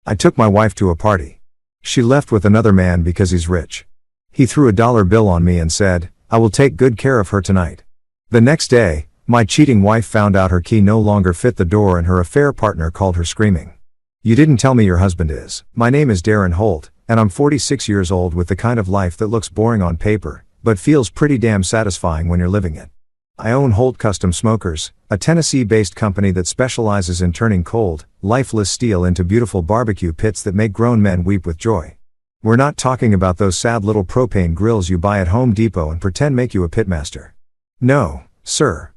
I took my wife to a party. She left with another man because he's rich. He threw a dollar bill on me and said, "I will take good care of her tonight." The next day, my cheating wife found out her key no longer fit the door and her affair partner called her screaming. "You didn't tell me your husband is." My name is Darren Holt, and I'm 46 years old with the kind of life that looks boring on paper, but feels pretty damn satisfying when you're living it. I own Holt Custom Smokers, a Tennessee-based company that specializes in turning cold, lifeless steel into beautiful barbecue pits that make grown men weep with joy. We're not talking about those sad little propane grills you buy at Home Depot and pretend make you a pitmaster. No, sir.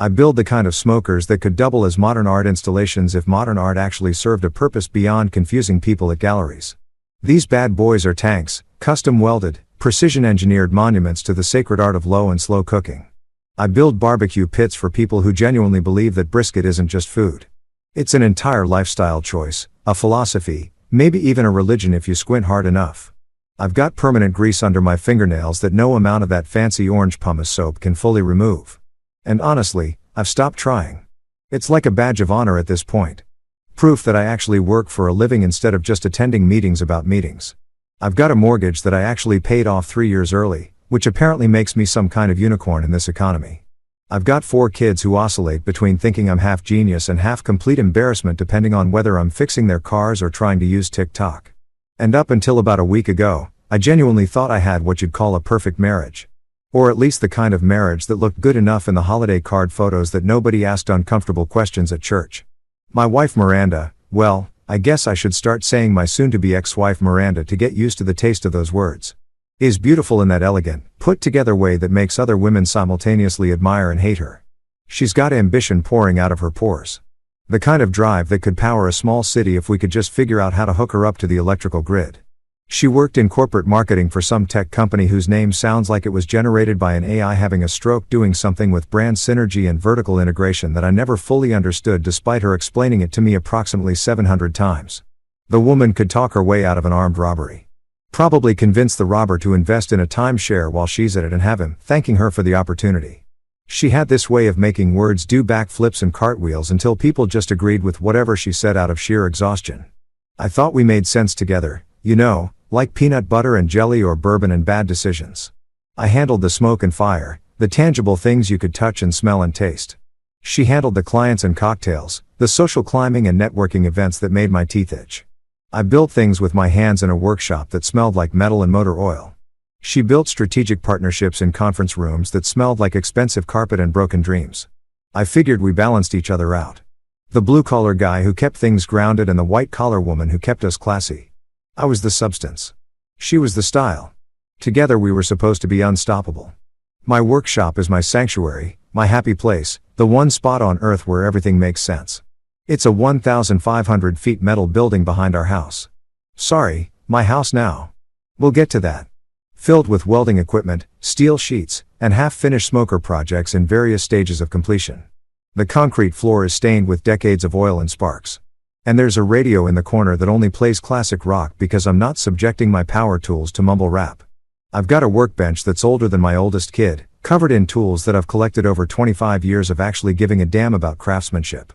I build the kind of smokers that could double as modern art installations if modern art actually served a purpose beyond confusing people at galleries. These bad boys are tanks, custom welded, precision engineered monuments to the sacred art of low and slow cooking. I build barbecue pits for people who genuinely believe that brisket isn't just food. It's an entire lifestyle choice, a philosophy, maybe even a religion if you squint hard enough. I've got permanent grease under my fingernails that no amount of that fancy orange pumice soap can fully remove. And honestly, I've stopped trying. It's like a badge of honor at this point. Proof that I actually work for a living instead of just attending meetings about meetings. I've got a mortgage that I actually paid off 3 years early, which apparently makes me some kind of unicorn in this economy. I've got 4 kids who oscillate between thinking I'm half genius and half complete embarrassment depending on whether I'm fixing their cars or trying to use TikTok. And up until about a week ago, I genuinely thought I had what you'd call a perfect marriage. Or at least the kind of marriage that looked good enough in the holiday card photos that nobody asked uncomfortable questions at church. My wife Miranda, well, I guess I should start saying my soon-to-be ex-wife Miranda to get used to the taste of those words, is beautiful in that elegant, put-together way that makes other women simultaneously admire and hate her. She's got ambition pouring out of her pores. The kind of drive that could power a small city if we could just figure out how to hook her up to the electrical grid. She worked in corporate marketing for some tech company whose name sounds like it was generated by an AI having a stroke doing something with brand synergy and vertical integration that I never fully understood despite her explaining it to me approximately 700 times. The woman could talk her way out of an armed robbery. Probably convince the robber to invest in a timeshare while she's at it and have him thanking her for the opportunity. She had this way of making words do backflips and cartwheels until people just agreed with whatever she said out of sheer exhaustion. I thought we made sense together, you know, like peanut butter and jelly or bourbon and bad decisions. I handled the smoke and fire, the tangible things you could touch and smell and taste. She handled the clients and cocktails, the social climbing and networking events that made my teeth itch. I built things with my hands in a workshop that smelled like metal and motor oil. She built strategic partnerships in conference rooms that smelled like expensive carpet and broken dreams. I figured we balanced each other out. The blue-collar guy who kept things grounded and the white-collar woman who kept us classy. I was the substance. She was the style. Together we were supposed to be unstoppable. My workshop is my sanctuary, my happy place, the one spot on earth where everything makes sense. It's a 1,500 feet metal building behind our house. Sorry, my house now. We'll get to that. Filled with welding equipment, steel sheets, and half-finished smoker projects in various stages of completion. The concrete floor is stained with decades of oil and sparks. And there's a radio in the corner that only plays classic rock because I'm not subjecting my power tools to mumble rap. I've got a workbench that's older than my oldest kid, covered in tools that I've collected over 25 years of actually giving a damn about craftsmanship.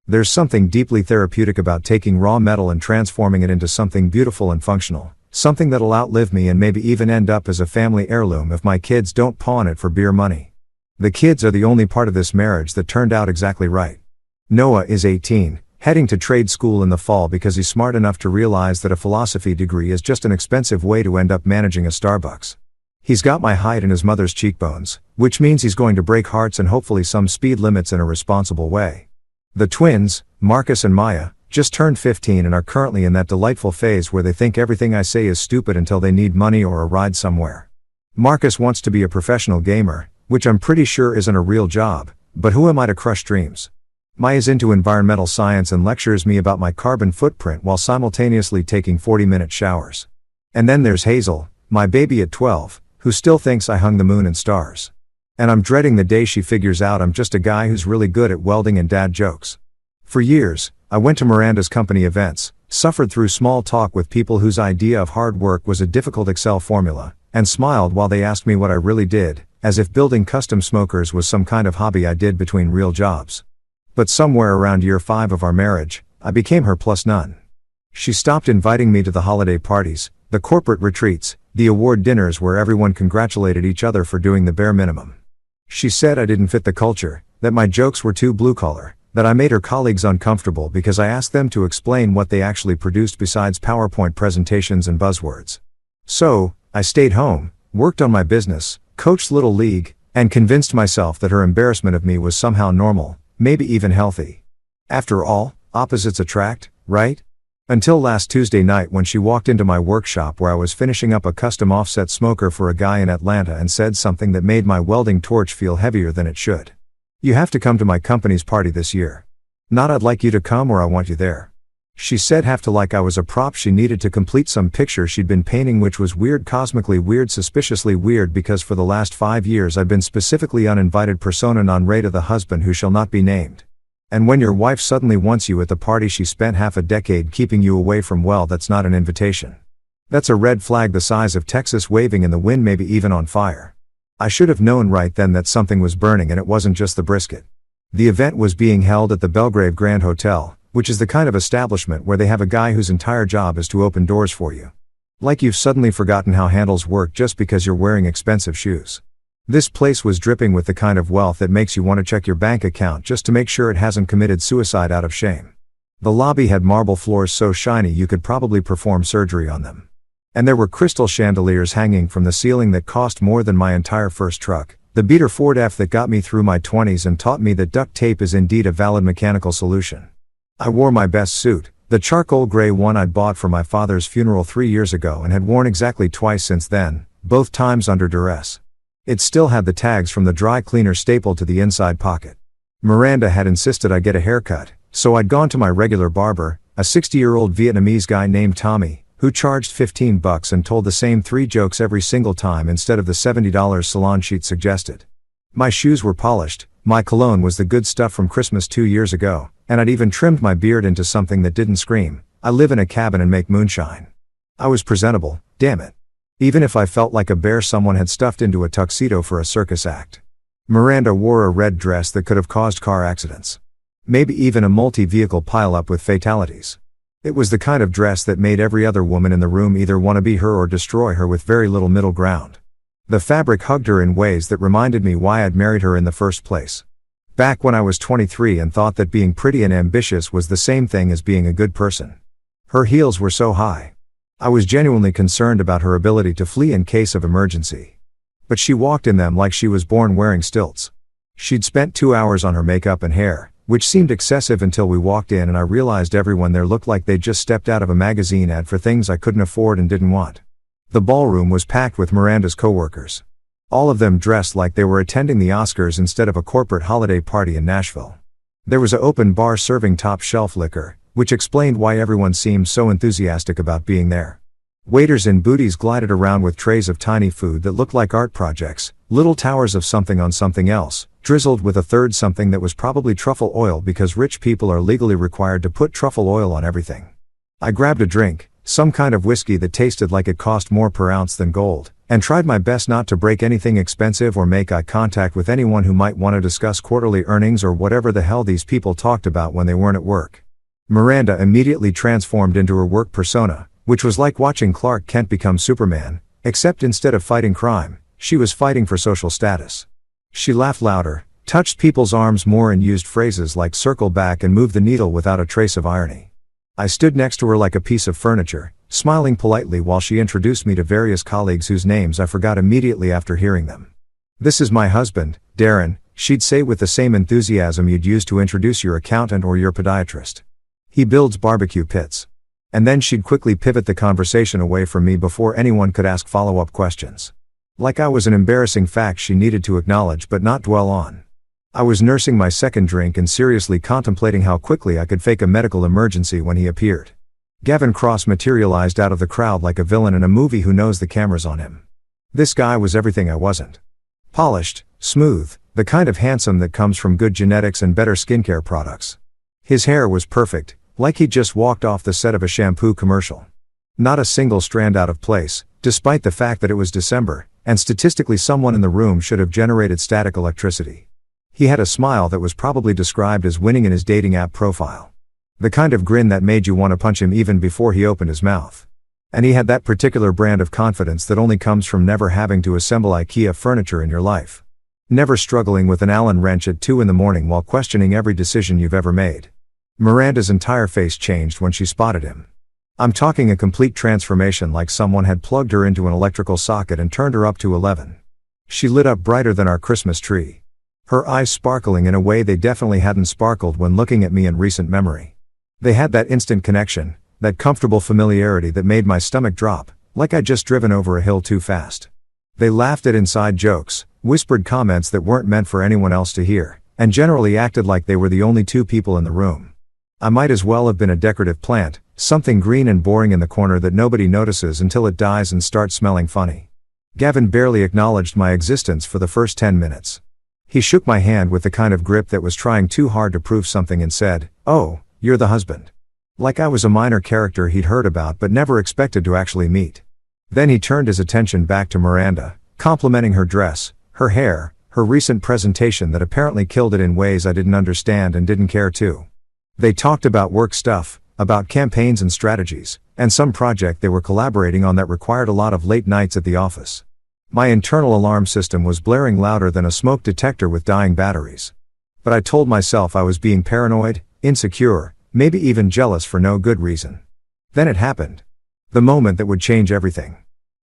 There's something deeply therapeutic about taking raw metal and transforming it into something beautiful and functional, something that'll outlive me and maybe even end up as a family heirloom if my kids don't pawn it for beer money. The kids are the only part of this marriage that turned out exactly right. Noah is 18. Heading to trade school in the fall because he's smart enough to realize that a philosophy degree is just an expensive way to end up managing a Starbucks. He's got my height and his mother's cheekbones, which means he's going to break hearts and hopefully some speed limits in a responsible way. The twins, Marcus and Maya, just turned 15 and are currently in that delightful phase where they think everything I say is stupid until they need money or a ride somewhere. Marcus wants to be a professional gamer, which I'm pretty sure isn't a real job, but who am I to crush dreams? Maya's into environmental science and lectures me about my carbon footprint while simultaneously taking 40-minute showers. And then there's Hazel, my baby at 12, who still thinks I hung the moon and stars. And I'm dreading the day she figures out I'm just a guy who's really good at welding and dad jokes. For years, I went to Miranda's company events, suffered through small talk with people whose idea of hard work was a difficult Excel formula, and smiled while they asked me what I really did, as if building custom smokers was some kind of hobby I did between real jobs. But somewhere around year 5 of our marriage, I became her plus none. She stopped inviting me to the holiday parties, the corporate retreats, the award dinners where everyone congratulated each other for doing the bare minimum. She said I didn't fit the culture, that my jokes were too blue-collar, that I made her colleagues uncomfortable because I asked them to explain what they actually produced besides PowerPoint presentations and buzzwords. So, I stayed home, worked on my business, coached Little League, and convinced myself that her embarrassment of me was somehow normal, maybe even healthy. After all, opposites attract, right? Until last Tuesday night when she walked into my workshop where I was finishing up a custom offset smoker for a guy in Atlanta and said something that made my welding torch feel heavier than it should. You have to come to my company's party this year. Not I'd like you to come or I want you there. She said have to like I was a prop she needed to complete some picture she'd been painting, which was weird, cosmically weird, suspiciously weird, because for the last 5 years I'd been specifically uninvited persona non grata, the husband who shall not be named. And when your wife suddenly wants you at the party she spent half a decade keeping you away from, well, that's not an invitation. That's a red flag the size of Texas waving in the wind, maybe even on fire. I should have known right then that something was burning, and it wasn't just the brisket. The event was being held at the Belgrave Grand Hotel, which is the kind of establishment where they have a guy whose entire job is to open doors for you. Like you've suddenly forgotten how handles work just because you're wearing expensive shoes. This place was dripping with the kind of wealth that makes you want to check your bank account just to make sure it hasn't committed suicide out of shame. The lobby had marble floors so shiny you could probably perform surgery on them. And there were crystal chandeliers hanging from the ceiling that cost more than my entire first truck, the beater Ford F that got me through my 20s and taught me that duct tape is indeed a valid mechanical solution. I wore my best suit, the charcoal gray one I'd bought for my father's funeral 3 years ago and had worn exactly twice since then, both times under duress. It still had the tags from the dry cleaner stapled to the inside pocket. Miranda had insisted I get a haircut, so I'd gone to my regular barber, a 60-year-old Vietnamese guy named Tommy, who charged $15 and told the same 3 jokes every single time instead of the $70 salon sheet suggested. My shoes were polished, my cologne was the good stuff from Christmas 2 years ago, and I'd even trimmed my beard into something that didn't scream, I live in a cabin and make moonshine. I was presentable, damn it. Even if I felt like a bear someone had stuffed into a tuxedo for a circus act. Miranda wore a red dress that could have caused car accidents. Maybe even a multi-vehicle pileup with fatalities. It was the kind of dress that made every other woman in the room either want to be her or destroy her, with very little middle ground. The fabric hugged her in ways that reminded me why I'd married her in the first place. Back when I was 23 and thought that being pretty and ambitious was the same thing as being a good person. Her heels were so high. I was genuinely concerned about her ability to flee in case of emergency. But she walked in them like she was born wearing stilts. She'd spent 2 hours on her makeup and hair, which seemed excessive until we walked in and I realized everyone there looked like they'd just stepped out of a magazine ad for things I couldn't afford and didn't want. The ballroom was packed with Miranda's coworkers. All of them dressed like they were attending the Oscars instead of a corporate holiday party in Nashville. There was an open bar serving top shelf liquor, which explained why everyone seemed so enthusiastic about being there. Waiters in booties glided around with trays of tiny food that looked like art projects, little towers of something on something else, drizzled with a third something that was probably truffle oil because rich people are legally required to put truffle oil on everything. I grabbed a drink, some kind of whiskey that tasted like it cost more per ounce than gold, and tried my best not to break anything expensive or make eye contact with anyone who might want to discuss quarterly earnings or whatever the hell these people talked about when they weren't at work. Miranda immediately transformed into her work persona, which was like watching Clark Kent become Superman, except instead of fighting crime, she was fighting for social status. She laughed louder, touched people's arms more and used phrases like circle back and move the needle without a trace of irony. I stood next to her like a piece of furniture, smiling politely while she introduced me to various colleagues whose names I forgot immediately after hearing them. "This is my husband, Darren," she'd say with the same enthusiasm you'd use to introduce your accountant or your podiatrist. "He builds barbecue pits." And then she'd quickly pivot the conversation away from me before anyone could ask follow-up questions. Like I was an embarrassing fact she needed to acknowledge but not dwell on. I was nursing my second drink and seriously contemplating how quickly I could fake a medical emergency when he appeared. Gavin Cross materialized out of the crowd like a villain in a movie who knows the camera's on him. This guy was everything I wasn't. Polished, smooth, the kind of handsome that comes from good genetics and better skincare products. His hair was perfect, like he'd just walked off the set of a shampoo commercial. Not a single strand out of place, despite the fact that it was December, and statistically someone in the room should have generated static electricity. He had a smile that was probably described as winning in his dating app profile. The kind of grin that made you want to punch him even before he opened his mouth. And he had that particular brand of confidence that only comes from never having to assemble IKEA furniture in your life. Never struggling with an Allen wrench at 2 a.m. while questioning every decision you've ever made. Miranda's entire face changed when she spotted him. I'm talking a complete transformation, like someone had plugged her into an electrical socket and turned her up to 11. She lit up brighter than our Christmas tree. Her eyes sparkling in a way they definitely hadn't sparkled when looking at me in recent memory. They had that instant connection, that comfortable familiarity that made my stomach drop, like I'd just driven over a hill too fast. They laughed at inside jokes, whispered comments that weren't meant for anyone else to hear, and generally acted like they were the only two people in the room. I might as well have been a decorative plant, something green and boring in the corner that nobody notices until it dies and starts smelling funny. Gavin barely acknowledged my existence for the first 10 minutes. He shook my hand with the kind of grip that was trying too hard to prove something and said, "Oh, you're the husband." Like I was a minor character he'd heard about but never expected to actually meet. Then he turned his attention back to Miranda, complimenting her dress, her hair, her recent presentation that apparently killed it in ways I didn't understand and didn't care to. They talked about work stuff, about campaigns and strategies, and some project they were collaborating on that required a lot of late nights at the office. My internal alarm system was blaring louder than a smoke detector with dying batteries. But I told myself I was being paranoid, insecure, maybe even jealous for no good reason. Then it happened. The moment that would change everything.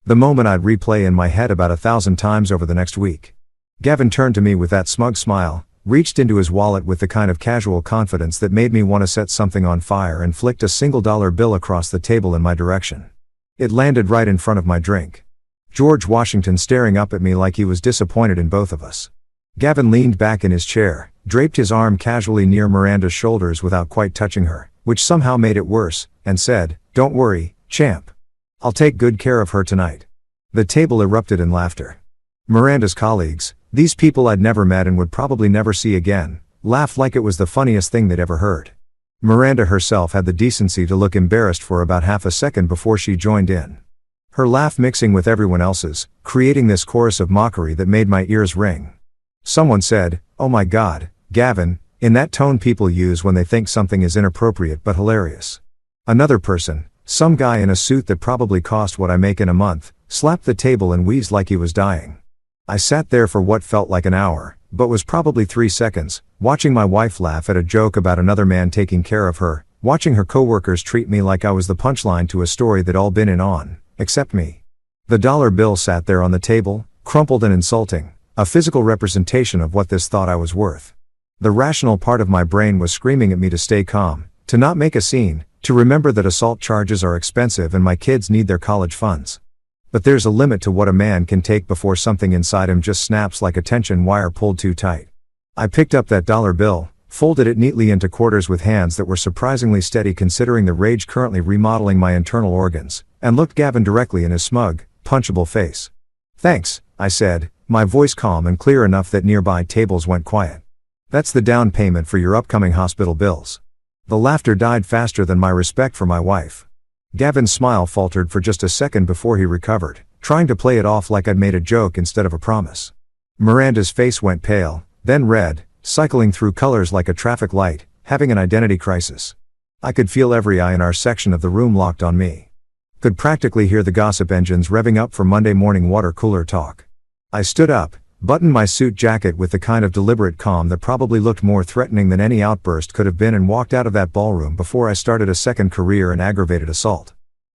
The moment I'd replay in my head about 1,000 times over the next week. Gavin turned to me with that smug smile, reached into his wallet with the kind of casual confidence that made me want to set something on fire, and flicked a $1 bill across the table in my direction. It landed right in front of my drink. George Washington staring up at me like he was disappointed in both of us. Gavin leaned back in his chair, draped his arm casually near Miranda's shoulders without quite touching her, which somehow made it worse, and said, "Don't worry, champ. I'll take good care of her tonight." The table erupted in laughter. Miranda's colleagues, these people I'd never met and would probably never see again, laughed like it was the funniest thing they'd ever heard. Miranda herself had the decency to look embarrassed for about half a second before she joined in. Her laugh mixing with everyone else's, creating this chorus of mockery that made my ears ring. Someone said, "Oh my God, Gavin," in that tone people use when they think something is inappropriate but hilarious. Another person, some guy in a suit that probably cost what I make in a month, slapped the table and wheezed like he was dying. I sat there for what felt like an hour, but was probably 3 seconds, watching my wife laugh at a joke about another man taking care of her, watching her coworkers treat me like I was the punchline to a story they'd all been in on, except me. The dollar bill sat there on the table, crumpled and insulting, a physical representation of what this thought I was worth. The rational part of my brain was screaming at me to stay calm, to not make a scene, to remember that assault charges are expensive and my kids need their college funds. But there's a limit to what a man can take before something inside him just snaps like a tension wire pulled too tight. I picked up that dollar bill, folded it neatly into quarters with hands that were surprisingly steady considering the rage currently remodeling my internal organs, and looked Gavin directly in his smug, punchable face. "Thanks," I said, my voice calm and clear enough that nearby tables went quiet. "That's the down payment for your upcoming hospital bills." The laughter died faster than my respect for my wife. Gavin's smile faltered for just a second before he recovered, trying to play it off like I'd made a joke instead of a promise. Miranda's face went pale, then red, cycling through colors like a traffic light, having an identity crisis. I could feel every eye in our section of the room locked on me. Could practically hear the gossip engines revving up for Monday morning water cooler talk. I stood up, buttoned my suit jacket with the kind of deliberate calm that probably looked more threatening than any outburst could have been, and walked out of that ballroom before I started a second career in aggravated assault.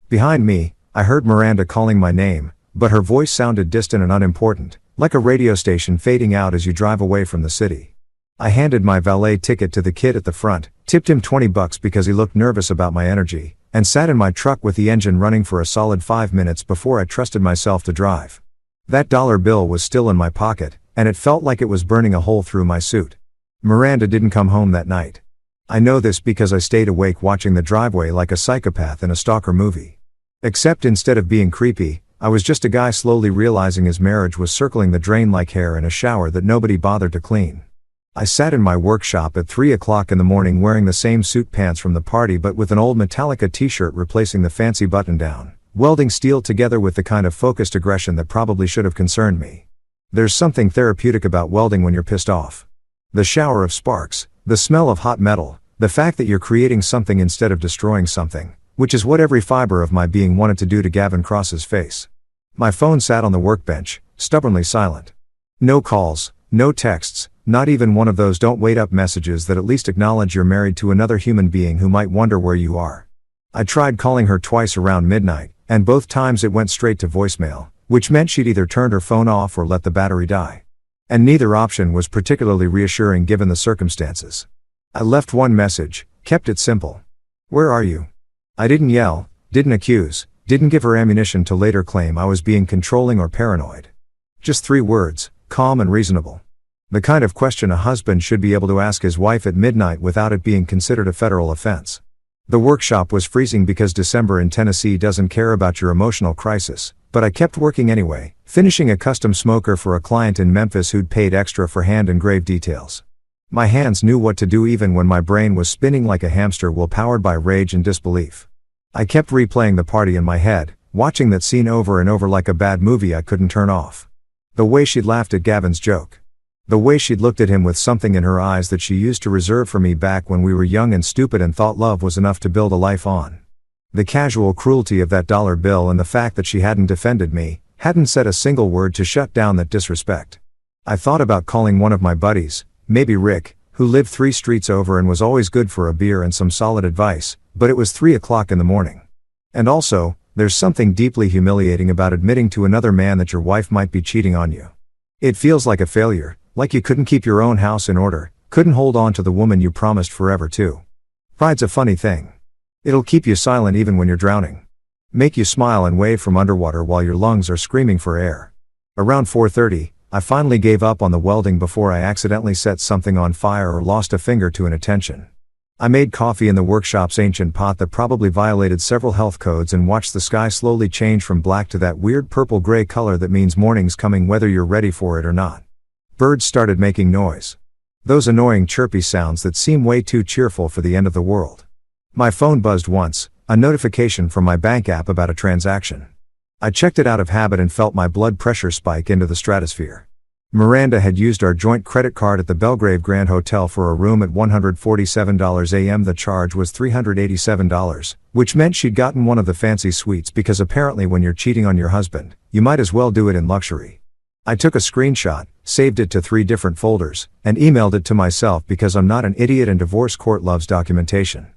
Behind me, I heard Miranda calling my name, but her voice sounded distant and unimportant, like a radio station fading out as you drive away from the city. I handed my valet ticket to the kid at the front, tipped him $20 because he looked nervous about my energy, and sat in my truck with the engine running for a solid 5 minutes before I trusted myself to drive. That dollar bill was still in my pocket, and it felt like it was burning a hole through my suit. Miranda didn't come home that night. I know this because I stayed awake watching the driveway like a psychopath in a stalker movie. Except instead of being creepy, I was just a guy slowly realizing his marriage was circling the drain like hair in a shower that nobody bothered to clean. I sat in my workshop at 3 o'clock in the morning wearing the same suit pants from the party but with an old Metallica t-shirt replacing the fancy button-down, welding steel together with the kind of focused aggression that probably should have concerned me. There's something therapeutic about welding when you're pissed off. The shower of sparks, the smell of hot metal, the fact that you're creating something instead of destroying something, which is what every fiber of my being wanted to do to Gavin Cross's face. My phone sat on the workbench, stubbornly silent. No calls, no texts, not even one of those don't wait up messages that at least acknowledge you're married to another human being who might wonder where you are. I tried calling her twice around midnight, and both times it went straight to voicemail, which meant she'd either turned her phone off or let the battery die. And neither option was particularly reassuring given the circumstances. I left one message, kept it simple. Where are you? I didn't yell, didn't accuse, didn't give her ammunition to later claim I was being controlling or paranoid. Just 3 words, calm and reasonable. The kind of question a husband should be able to ask his wife at midnight without it being considered a federal offense. The workshop was freezing because December in Tennessee doesn't care about your emotional crisis, but I kept working anyway, finishing a custom smoker for a client in Memphis who'd paid extra for hand-engraved details. My hands knew what to do even when my brain was spinning like a hamster wheel powered by rage and disbelief. I kept replaying the party in my head, watching that scene over and over like a bad movie I couldn't turn off. The way she'd laughed at Gavin's joke. The way she'd looked at him with something in her eyes that she used to reserve for me back when we were young and stupid and thought love was enough to build a life on. The casual cruelty of that dollar bill and the fact that she hadn't defended me, hadn't said a single word to shut down that disrespect. I thought about calling one of my buddies, maybe Rick, who lived 3 streets over and was always good for a beer and some solid advice, but it was 3 o'clock in the morning. And also, there's something deeply humiliating about admitting to another man that your wife might be cheating on you. It feels like a failure. Like you couldn't keep your own house in order, couldn't hold on to the woman you promised forever to. Pride's a funny thing. It'll keep you silent even when you're drowning. Make you smile and wave from underwater while your lungs are screaming for air. Around 4:30, I finally gave up on the welding before I accidentally set something on fire or lost a finger to inattention. I made coffee in the workshop's ancient pot that probably violated several health codes and watched the sky slowly change from black to that weird purple-gray color that means morning's coming whether you're ready for it or not. Birds started making noise. Those annoying chirpy sounds that seem way too cheerful for the end of the world. My phone buzzed once, a notification from my bank app about a transaction. I checked it out of habit and felt my blood pressure spike into the stratosphere. Miranda had used our joint credit card at the Belgrave Grand Hotel for a room at $147 a.m. The charge was $387, which meant she'd gotten one of the fancy suites because apparently when you're cheating on your husband, you might as well do it in luxury. I took a screenshot, saved it to 3 different folders, and emailed it to myself because I'm not an idiot and divorce court loves documentation.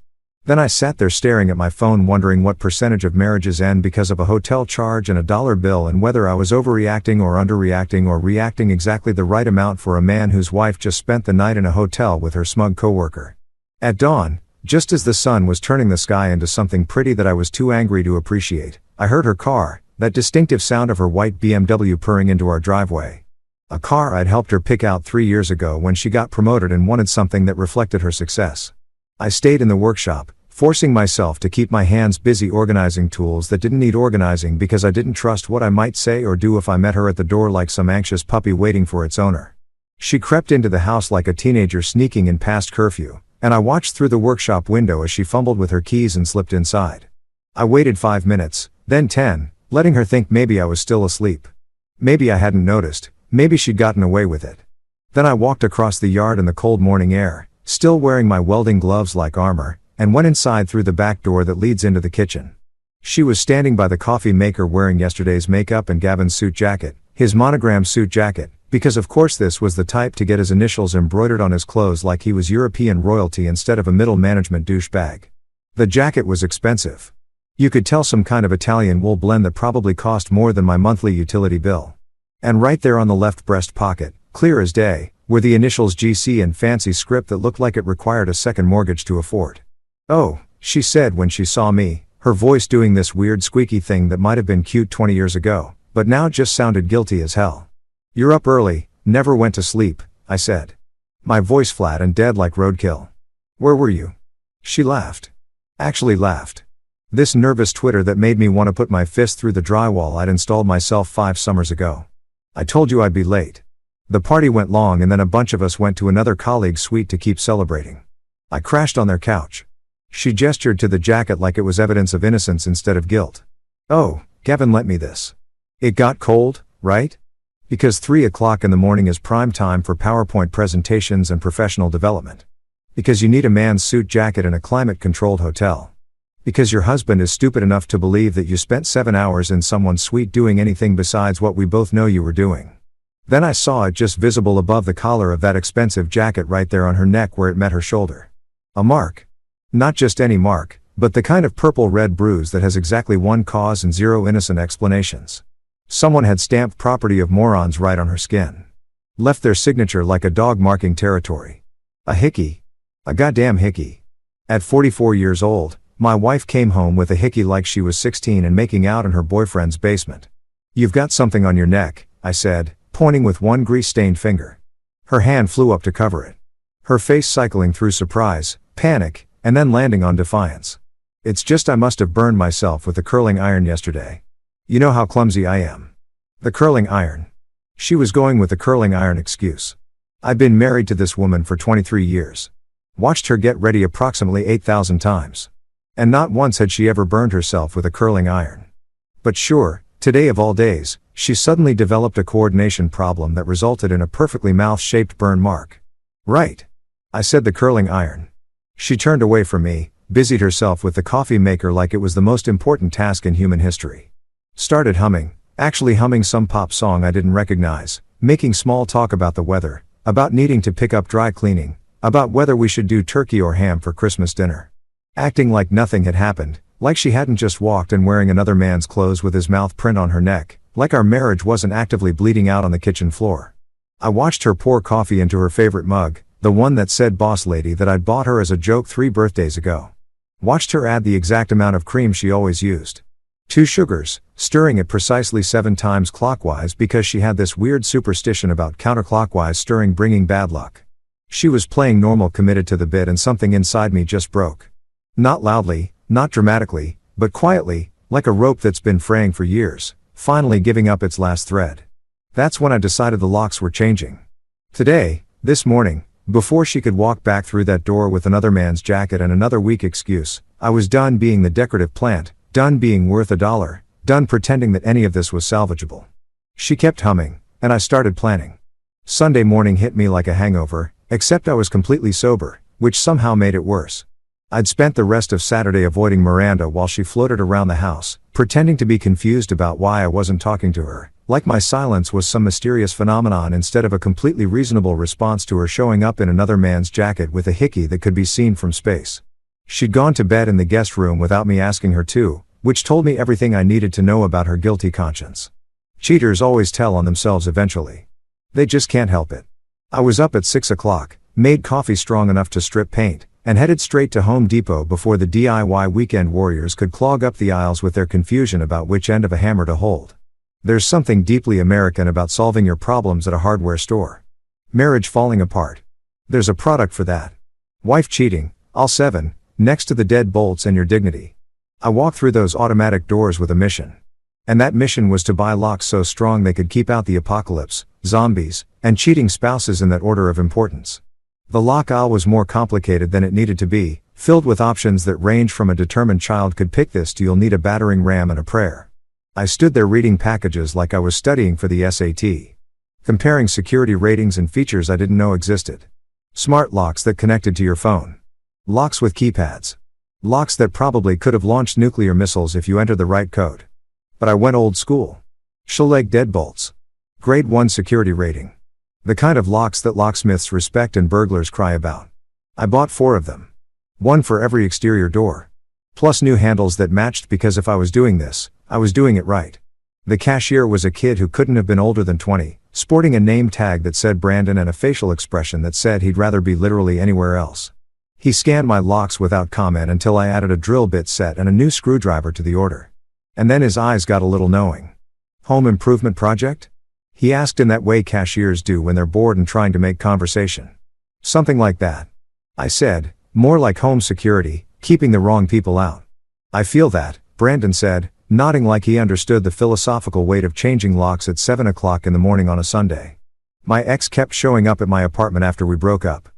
Then I sat there staring at my phone wondering what percentage of marriages end because of a hotel charge and a dollar bill and whether I was overreacting or underreacting or reacting exactly the right amount for a man whose wife just spent the night in a hotel with her smug coworker. At dawn, just as the sun was turning the sky into something pretty that I was too angry to appreciate, I heard her car, that distinctive sound of her white BMW purring into our driveway. A car I'd helped her pick out 3 years ago when she got promoted and wanted something that reflected her success. I stayed in the workshop, forcing myself to keep my hands busy organizing tools that didn't need organizing because I didn't trust what I might say or do if I met her at the door like some anxious puppy waiting for its owner. She crept into the house like a teenager sneaking in past curfew, and I watched through the workshop window as she fumbled with her keys and slipped inside. I waited 5 minutes, then 10, letting her think maybe I was still asleep. Maybe I hadn't noticed, maybe she'd gotten away with it. Then I walked across the yard in the cold morning air, still wearing my welding gloves like armor, and went inside through the back door that leads into the kitchen. She was standing by the coffee maker wearing yesterday's makeup and Gavin's suit jacket, his monogram suit jacket, because of course this was the type to get his initials embroidered on his clothes like he was European royalty instead of a middle management douchebag. The jacket was expensive. You could tell some kind of Italian wool blend that probably cost more than my monthly utility bill. And right there on the left breast pocket, clear as day, were the initials GC in fancy script that looked like it required a second mortgage to afford. "Oh," she said when she saw me, her voice doing this weird squeaky thing that might have been cute 20 years ago, but now just sounded guilty as hell. "You're up early, never went to sleep," I said. My voice flat and dead like roadkill. "Where were you?" She laughed. Actually laughed. This nervous twitter that made me want to put my fist through the drywall I'd installed myself 5 summers ago. "I told you I'd be late." The party went long and then a bunch of us went to another colleague's suite to keep celebrating. I crashed on their couch. She gestured to the jacket like it was evidence of innocence instead of guilt. "Oh, Gavin lent me this. It got cold, right? Because 3 o'clock in the morning is prime time for PowerPoint presentations and professional development. Because you need a man's suit jacket in a climate-controlled hotel. Because your husband is stupid enough to believe that you spent 7 hours in someone's suite doing anything besides what we both know you were doing. Then I saw it just visible above the collar of that expensive jacket right there on her neck where it met her shoulder. A mark. Not just any mark, but the kind of purple-red bruise that has exactly one cause and 0 innocent explanations. Someone had stamped property of morons right on her skin. Left their signature like a dog marking territory. A hickey. A goddamn hickey. At 44 years old, my wife came home with a hickey like she was 16 and making out in her boyfriend's basement. "You've got something on your neck," I said, pointing with one grease-stained finger. Her hand flew up to cover it. Her face cycling through surprise, panic, and then landing on defiance. "It's just I must have burned myself with the curling iron yesterday. You know how clumsy I am." The curling iron. She was going with the curling iron excuse. I've been married to this woman for 23 years. Watched her get ready approximately 8,000 times. And not once had she ever burned herself with a curling iron. But sure, today of all days, she suddenly developed a coordination problem that resulted in a perfectly mouth-shaped burn mark. "Right." I said, "the curling iron." She turned away from me, busied herself with the coffee maker like it was the most important task in human history. Started humming, actually humming some pop song I didn't recognize, making small talk about the weather, about needing to pick up dry cleaning, about whether we should do turkey or ham for Christmas dinner. Acting like nothing had happened, like she hadn't just walked in wearing another man's clothes with his mouth print on her neck, like our marriage wasn't actively bleeding out on the kitchen floor. I watched her pour coffee into her favorite mug, the one that said "Boss Lady" that I'd bought her as a joke 3 birthdays ago. Watched her add the exact amount of cream she always used. 2 sugars, stirring it precisely 7 times clockwise because she had this weird superstition about counterclockwise stirring bringing bad luck. She was playing normal, committed to the bit, and something inside me just broke. Not loudly, not dramatically, but quietly, like a rope that's been fraying for years, finally giving up its last thread. That's when I decided the locks were changing. Today, this morning, before she could walk back through that door with another man's jacket and another weak excuse, I was done being the decorative plant, done being worth $1, done pretending that any of this was salvageable. She kept humming, and I started planning. Sunday morning hit me like a hangover, except I was completely sober, which somehow made it worse. I'd spent the rest of Saturday avoiding Miranda while she floated around the house, pretending to be confused about why I wasn't talking to her, like my silence was some mysterious phenomenon instead of a completely reasonable response to her showing up in another man's jacket with a hickey that could be seen from space. She'd gone to bed in the guest room without me asking her to, which told me everything I needed to know about her guilty conscience. Cheaters always tell on themselves eventually. They just can't help it. I was up at 6 o'clock, made coffee strong enough to strip paint, and headed straight to Home Depot before the DIY weekend warriors could clog up the aisles with their confusion about which end of a hammer to hold. There's something deeply American about solving your problems at a hardware store. Marriage falling apart. There's a product for that. Wife cheating, all 7, next to the dead bolts and your dignity. I walked through those automatic doors with a mission. And that mission was to buy locks so strong they could keep out the apocalypse, zombies, and cheating spouses in that order of importance. The lock aisle was more complicated than it needed to be, filled with options that range from a determined child could pick this to you'll need a battering ram and a prayer. I stood there reading packages like I was studying for the SAT. Comparing security ratings and features I didn't know existed. Smart locks that connected to your phone. Locks with keypads. Locks that probably could have launched nuclear missiles if you entered the right code. But I went old school. Schlage deadbolts. Grade 1 security rating. The kind of locks that locksmiths respect and burglars cry about. I bought 4 of them. 1 for every exterior door. Plus new handles that matched because if I was doing this, I was doing it right. The cashier was a kid who couldn't have been older than 20, sporting a name tag that said Brandon and a facial expression that said he'd rather be literally anywhere else. He scanned my locks without comment until I added a drill bit set and a new screwdriver to the order. And then his eyes got a little knowing. Home improvement project? He asked in that way cashiers do when they're bored and trying to make conversation. Something like that. I said, more like home security, keeping the wrong people out. I feel that, Brandon said, nodding like he understood the philosophical weight of changing locks at 7 o'clock in the morning on a Sunday. My ex kept showing up at my apartment after we broke up.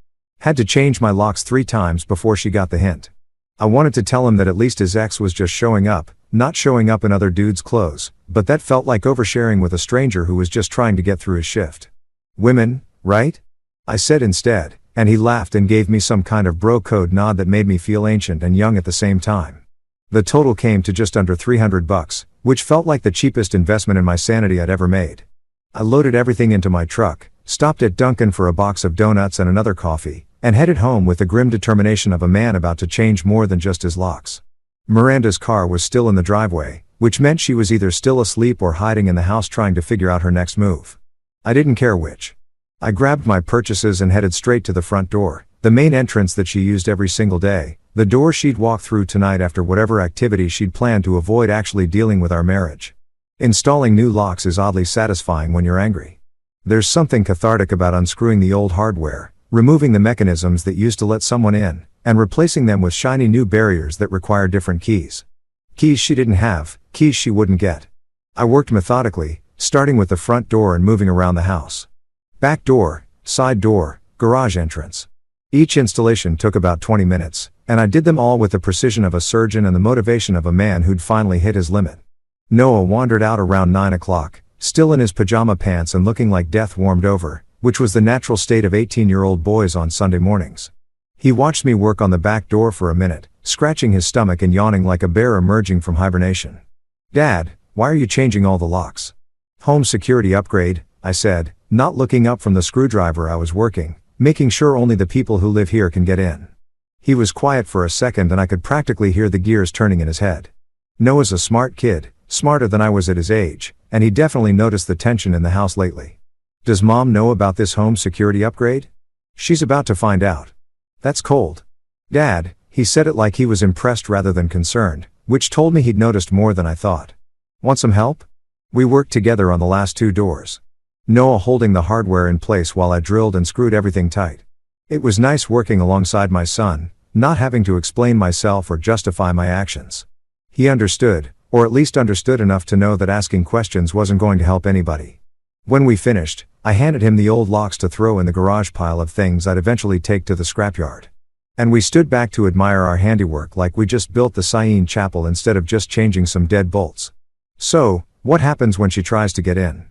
Had to change my locks 3 times before she got the hint. I wanted to tell him that at least his ex was just showing up, not showing up in other dudes' clothes, but that felt like oversharing with a stranger who was just trying to get through his shift. Women, right? I said instead, And he laughed and gave me some kind of bro code nod that made me feel ancient and young at the same time. The total came to just under $300, which felt like the cheapest investment in my sanity I'd ever made. I loaded everything into my truck, stopped at Dunkin' for a box of donuts and another coffee, and headed home with the grim determination of a man about to change more than just his locks. Miranda's car was still in the driveway, which meant she was either still asleep or hiding in the house trying to figure out her next move. I didn't care which. I grabbed my purchases and headed straight to the front door, the main entrance that she used every single day, the door she'd walk through tonight after whatever activity she'd planned to avoid actually dealing with our marriage. Installing new locks is oddly satisfying when you're angry. There's something cathartic about unscrewing the old hardware, removing the mechanisms that used to let someone in, and replacing them with shiny new barriers that require different keys. Keys she didn't have, keys she wouldn't get. I worked methodically, starting with the front door and moving around the house. Back door, side door, garage entrance. Each installation took about 20 minutes, and I did them all with the precision of a surgeon and the motivation of a man who'd finally hit his limit. Noah wandered out around 9 o'clock, still in his pajama pants and looking like death warmed over, which was the natural state of 18-year-old boys on Sunday mornings. He watched me work on the back door for a minute, scratching his stomach and yawning like a bear emerging from hibernation. "Dad, why are you changing all the locks?" "Home security upgrade," I said, not looking up from the screwdriver I was working, making sure only the people who live here can get in. He was quiet for a second and I could practically hear the gears turning in his head. Noah's a smart kid, smarter than I was at his age, and he definitely noticed the tension in the house lately. "Does Mom know about this home security upgrade?" "She's about to find out." "That's cold." "Dad," he said it like he was impressed rather than concerned, which told me he'd noticed more than I thought. "Want some help?" We worked together on the last 2 doors. Noah holding the hardware in place while I drilled and screwed everything tight. It was nice working alongside my son, not having to explain myself or justify my actions. He understood, or at least understood enough to know that asking questions wasn't going to help anybody. When we finished, I handed him the old locks to throw in the garage pile of things I'd eventually take to the scrapyard. And we stood back to admire our handiwork like we just built the Syene Chapel instead of just changing some dead bolts. "So, what happens when she tries to get in?"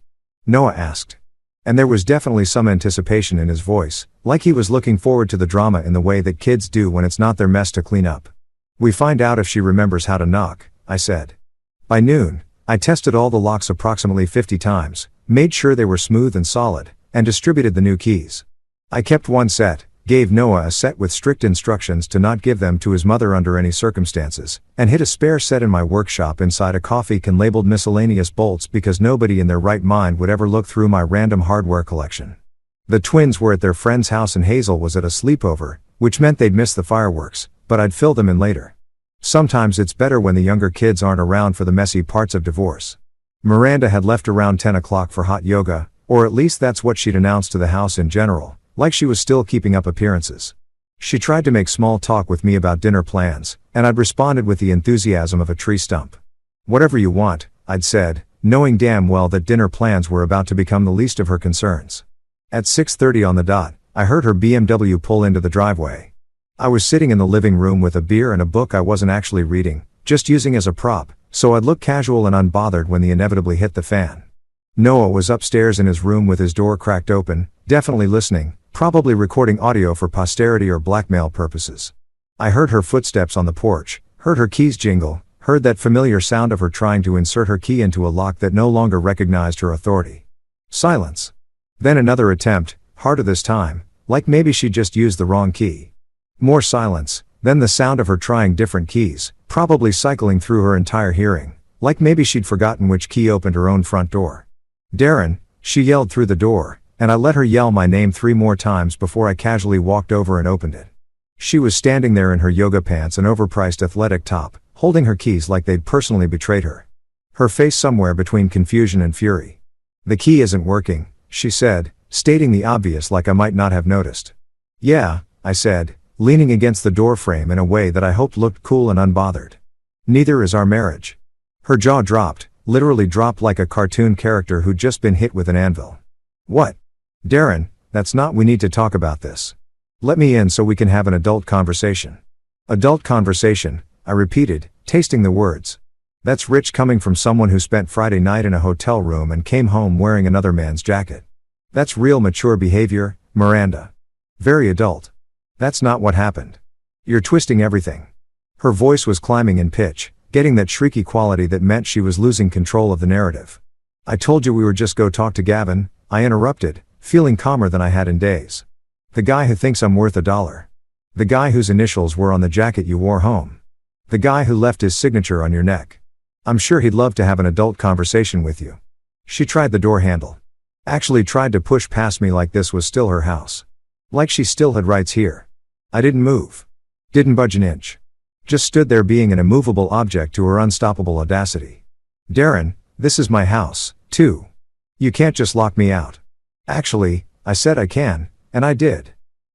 Noah asked. And there was definitely some anticipation in his voice, like he was looking forward to the drama in the way that kids do when it's not their mess to clean up. "We find out if she remembers how to knock," I said. By noon, I tested all the locks approximately 50 times, made sure they were smooth and solid, and distributed the new keys. I kept one set, gave Noah a set with strict instructions to not give them to his mother under any circumstances, and hid a spare set in my workshop inside a coffee can labeled miscellaneous bolts because nobody in their right mind would ever look through my random hardware collection. The twins were at their friend's house and Hazel was at a sleepover, which meant they'd miss the fireworks, but I'd fill them in later. Sometimes it's better when the younger kids aren't around for the messy parts of divorce. Miranda had left around 10 o'clock for hot yoga, or at least that's what she'd announced to the house in general, like she was still keeping up appearances. She tried to make small talk with me about dinner plans, and I'd responded with the enthusiasm of a tree stump. "Whatever you want," I'd said, knowing damn well that dinner plans were about to become the least of her concerns. At 6:30 on the dot, I heard her BMW pull into the driveway. I was sitting in the living room with a beer and a book I wasn't actually reading, just using as a prop, so I'd look casual and unbothered when they inevitably hit the fan. Noah was upstairs in his room with his door cracked open, definitely listening, probably recording audio for posterity or blackmail purposes. I heard her footsteps on the porch, heard her keys jingle, heard that familiar sound of her trying to insert her key into a lock that no longer recognized her authority. Silence. Then another attempt, harder this time, like maybe she just used the wrong key. More silence, then the sound of her trying different keys, probably cycling through her entire hearing, like maybe she'd forgotten which key opened her own front door. "Darren," she yelled through the door, and I let her yell my name 3 more times before I casually walked over and opened it. She was standing there in her yoga pants and overpriced athletic top, holding her keys like they'd personally betrayed her. Her face somewhere between confusion and fury. "The key isn't working," she said, stating the obvious like I might not have noticed. "Yeah," I said, leaning against the doorframe in a way that I hoped looked cool and unbothered. "Neither is our marriage." Her jaw dropped, literally dropped like a cartoon character who'd just been hit with an anvil. "What?" "Darren, that's not. We need to talk about this. Let me in so we can have an adult conversation." "Adult conversation," I repeated, tasting the words. That's rich coming from someone who spent Friday night in a hotel room and came home wearing another man's jacket. That's real mature behavior, Miranda. Very adult. That's not what happened. You're twisting everything. Her voice was climbing in pitch, getting that shrieky quality that meant she was losing control of the narrative. I told you we would just go talk to Gavin, I interrupted, feeling calmer than I had in days. The guy who thinks I'm worth $1. The guy whose initials were on the jacket you wore home. The guy who left his signature on your neck. I'm sure he'd love to have an adult conversation with you. She tried the door handle. Actually tried to push past me like this was still her house. Like she still had rights here. I didn't move. Didn't budge an inch. Just stood there being an immovable object to her unstoppable audacity. Darren, this is my house, too. You can't just lock me out. Actually, I said I can, and I did.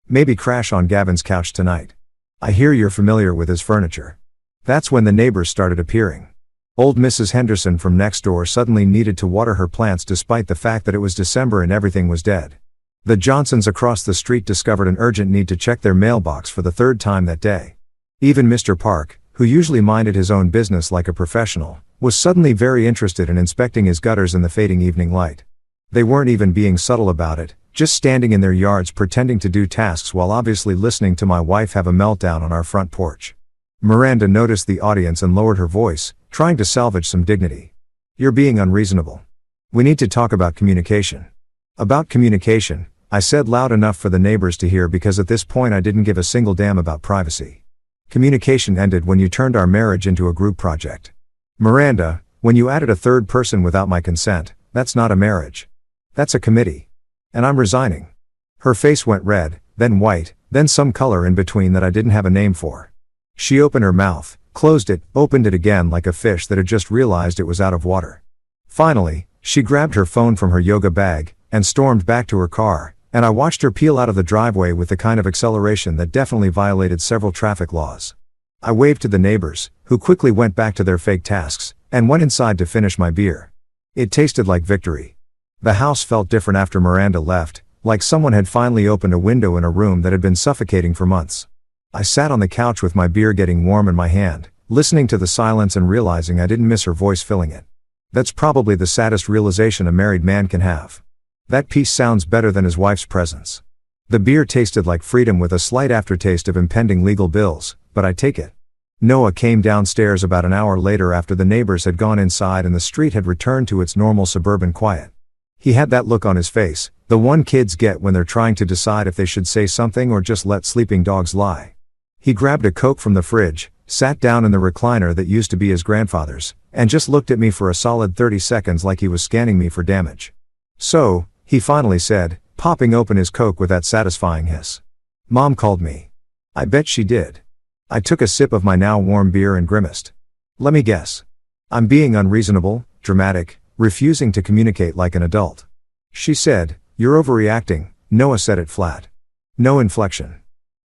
Maybe crash on Gavin's couch tonight. I hear you're familiar with his furniture. That's when the neighbors started appearing. Old Mrs. Henderson from next door suddenly needed to water her plants despite the fact that it was December and everything was dead. The Johnsons across the street discovered an urgent need to check their mailbox for the third time that day. Even Mr. Park, who usually minded his own business like a professional, was suddenly very interested in inspecting his gutters in the fading evening light. They weren't even being subtle about it, just standing in their yards pretending to do tasks while obviously listening to my wife have a meltdown on our front porch. Miranda noticed the audience and lowered her voice, trying to salvage some dignity. You're being unreasonable. We need to talk about communication. About communication, I said loud enough for the neighbors to hear because at this point I didn't give a single damn about privacy. Communication ended when you turned our marriage into a group project. Miranda, when you added a third person without my consent, that's not a marriage. That's a committee. And I'm resigning. Her face went red, then white, then some color in between that I didn't have a name for. She opened her mouth, closed it, opened it again like a fish that had just realized it was out of water. Finally, she grabbed her phone from her yoga bag, and stormed back to her car, and I watched her peel out of the driveway with the kind of acceleration that definitely violated several traffic laws. I waved to the neighbors, who quickly went back to their fake tasks, and went inside to finish my beer. It tasted like victory. The house felt different after Miranda left, like someone had finally opened a window in a room that had been suffocating for months. I sat on the couch with my beer getting warm in my hand, listening to the silence and realizing I didn't miss her voice filling it. That's probably the saddest realization a married man can have. That peace sounds better than his wife's presence. The beer tasted like freedom with a slight aftertaste of impending legal bills, but I take it. Noah came downstairs about an hour later after the neighbors had gone inside and the street had returned to its normal suburban quiet. He had that look on his face, the one kids get when they're trying to decide if they should say something or just let sleeping dogs lie. He grabbed a Coke from the fridge, sat down in the recliner that used to be his grandfather's, and just looked at me for a solid 30 seconds like he was scanning me for damage. So, he finally said, popping open his Coke with that satisfying hiss. Mom called me. I bet she did. I took a sip of my now warm beer and grimaced. Let me guess. I'm being unreasonable, dramatic, refusing to communicate like an adult. She said, you're overreacting. Noah said it flat. No inflection.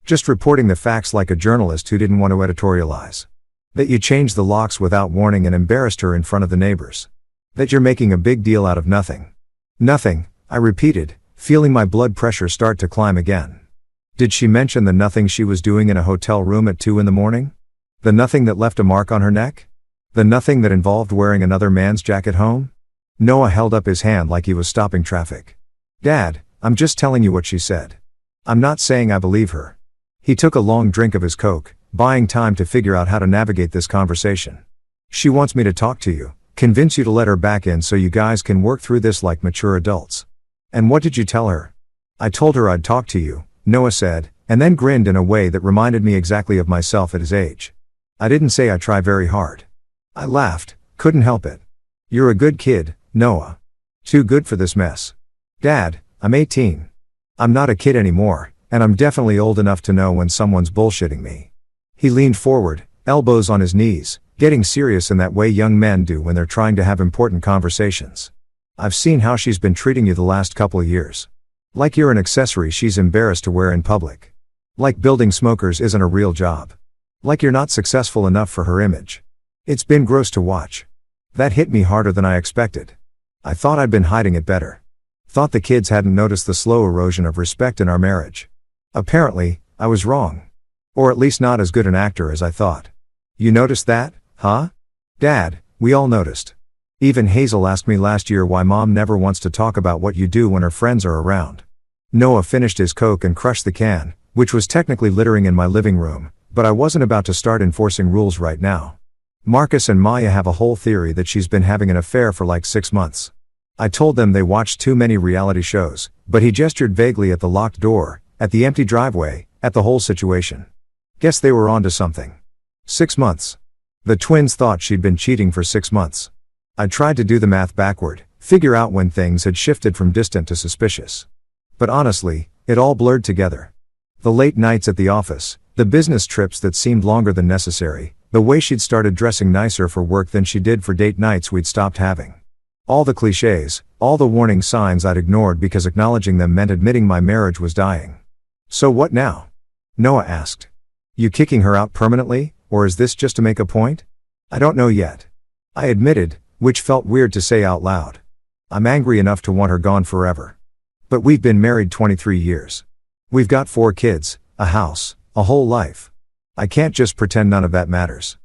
Just reporting the facts like a journalist who didn't want to editorialize. That you changed the locks without warning and embarrassed her in front of the neighbors. That you're making a big deal out of nothing. Nothing, I repeated, feeling my blood pressure start to climb again. Did she mention the nothing she was doing in a hotel room at 2 a.m? The nothing that left a mark on her neck? The nothing that involved wearing another man's jacket home? Noah held up his hand like he was stopping traffic. Dad, I'm just telling you what she said. I'm not saying I believe her. He took a long drink of his Coke, buying time to figure out how to navigate this conversation. She wants me to talk to you, convince you to let her back in so you guys can work through this like mature adults. And what did you tell her? I told her I'd talk to you, Noah said, and then grinned in a way that reminded me exactly of myself at his age. I didn't say I try very hard. I laughed, couldn't help it. You're a good kid, Noah. Too good for this mess. Dad, I'm 18. I'm not a kid anymore, and I'm definitely old enough to know when someone's bullshitting me. He leaned forward, elbows on his knees, getting serious in that way young men do when they're trying to have important conversations. I've seen how she's been treating you the last couple of years. Like you're an accessory she's embarrassed to wear in public. Like building smokers isn't a real job. Like you're not successful enough for her image. It's been gross to watch. That hit me harder than I expected. I thought I'd been hiding it better. Thought the kids hadn't noticed the slow erosion of respect in our marriage. Apparently, I was wrong. Or at least not as good an actor as I thought. You noticed that, huh? Dad, we all noticed. Even Hazel asked me last year why Mom never wants to talk about what you do when her friends are around. Noah finished his Coke and crushed the can, which was technically littering in my living room, but I wasn't about to start enforcing rules right now. Marcus and Maya have a whole theory that she's been having an affair for like 6 months. I told them they watched too many reality shows, but he gestured vaguely at the locked door, at the empty driveway, at the whole situation. Guess they were onto something. 6 months. The twins thought she'd been cheating for 6 months. I tried to do the math backward, figure out when things had shifted from distant to suspicious. But honestly, it all blurred together. The late nights at the office, the business trips that seemed longer than necessary, the way she'd started dressing nicer for work than she did for date nights we'd stopped having. All the cliches, all the warning signs I'd ignored because acknowledging them meant admitting my marriage was dying. So what now? Noah asked. You kicking her out permanently, or is this just to make a point? I don't know yet. I admitted, which felt weird to say out loud. I'm angry enough to want her gone forever. But we've been married 23 years. We've got 4 kids, a house, a whole life. I can't just pretend none of that matters.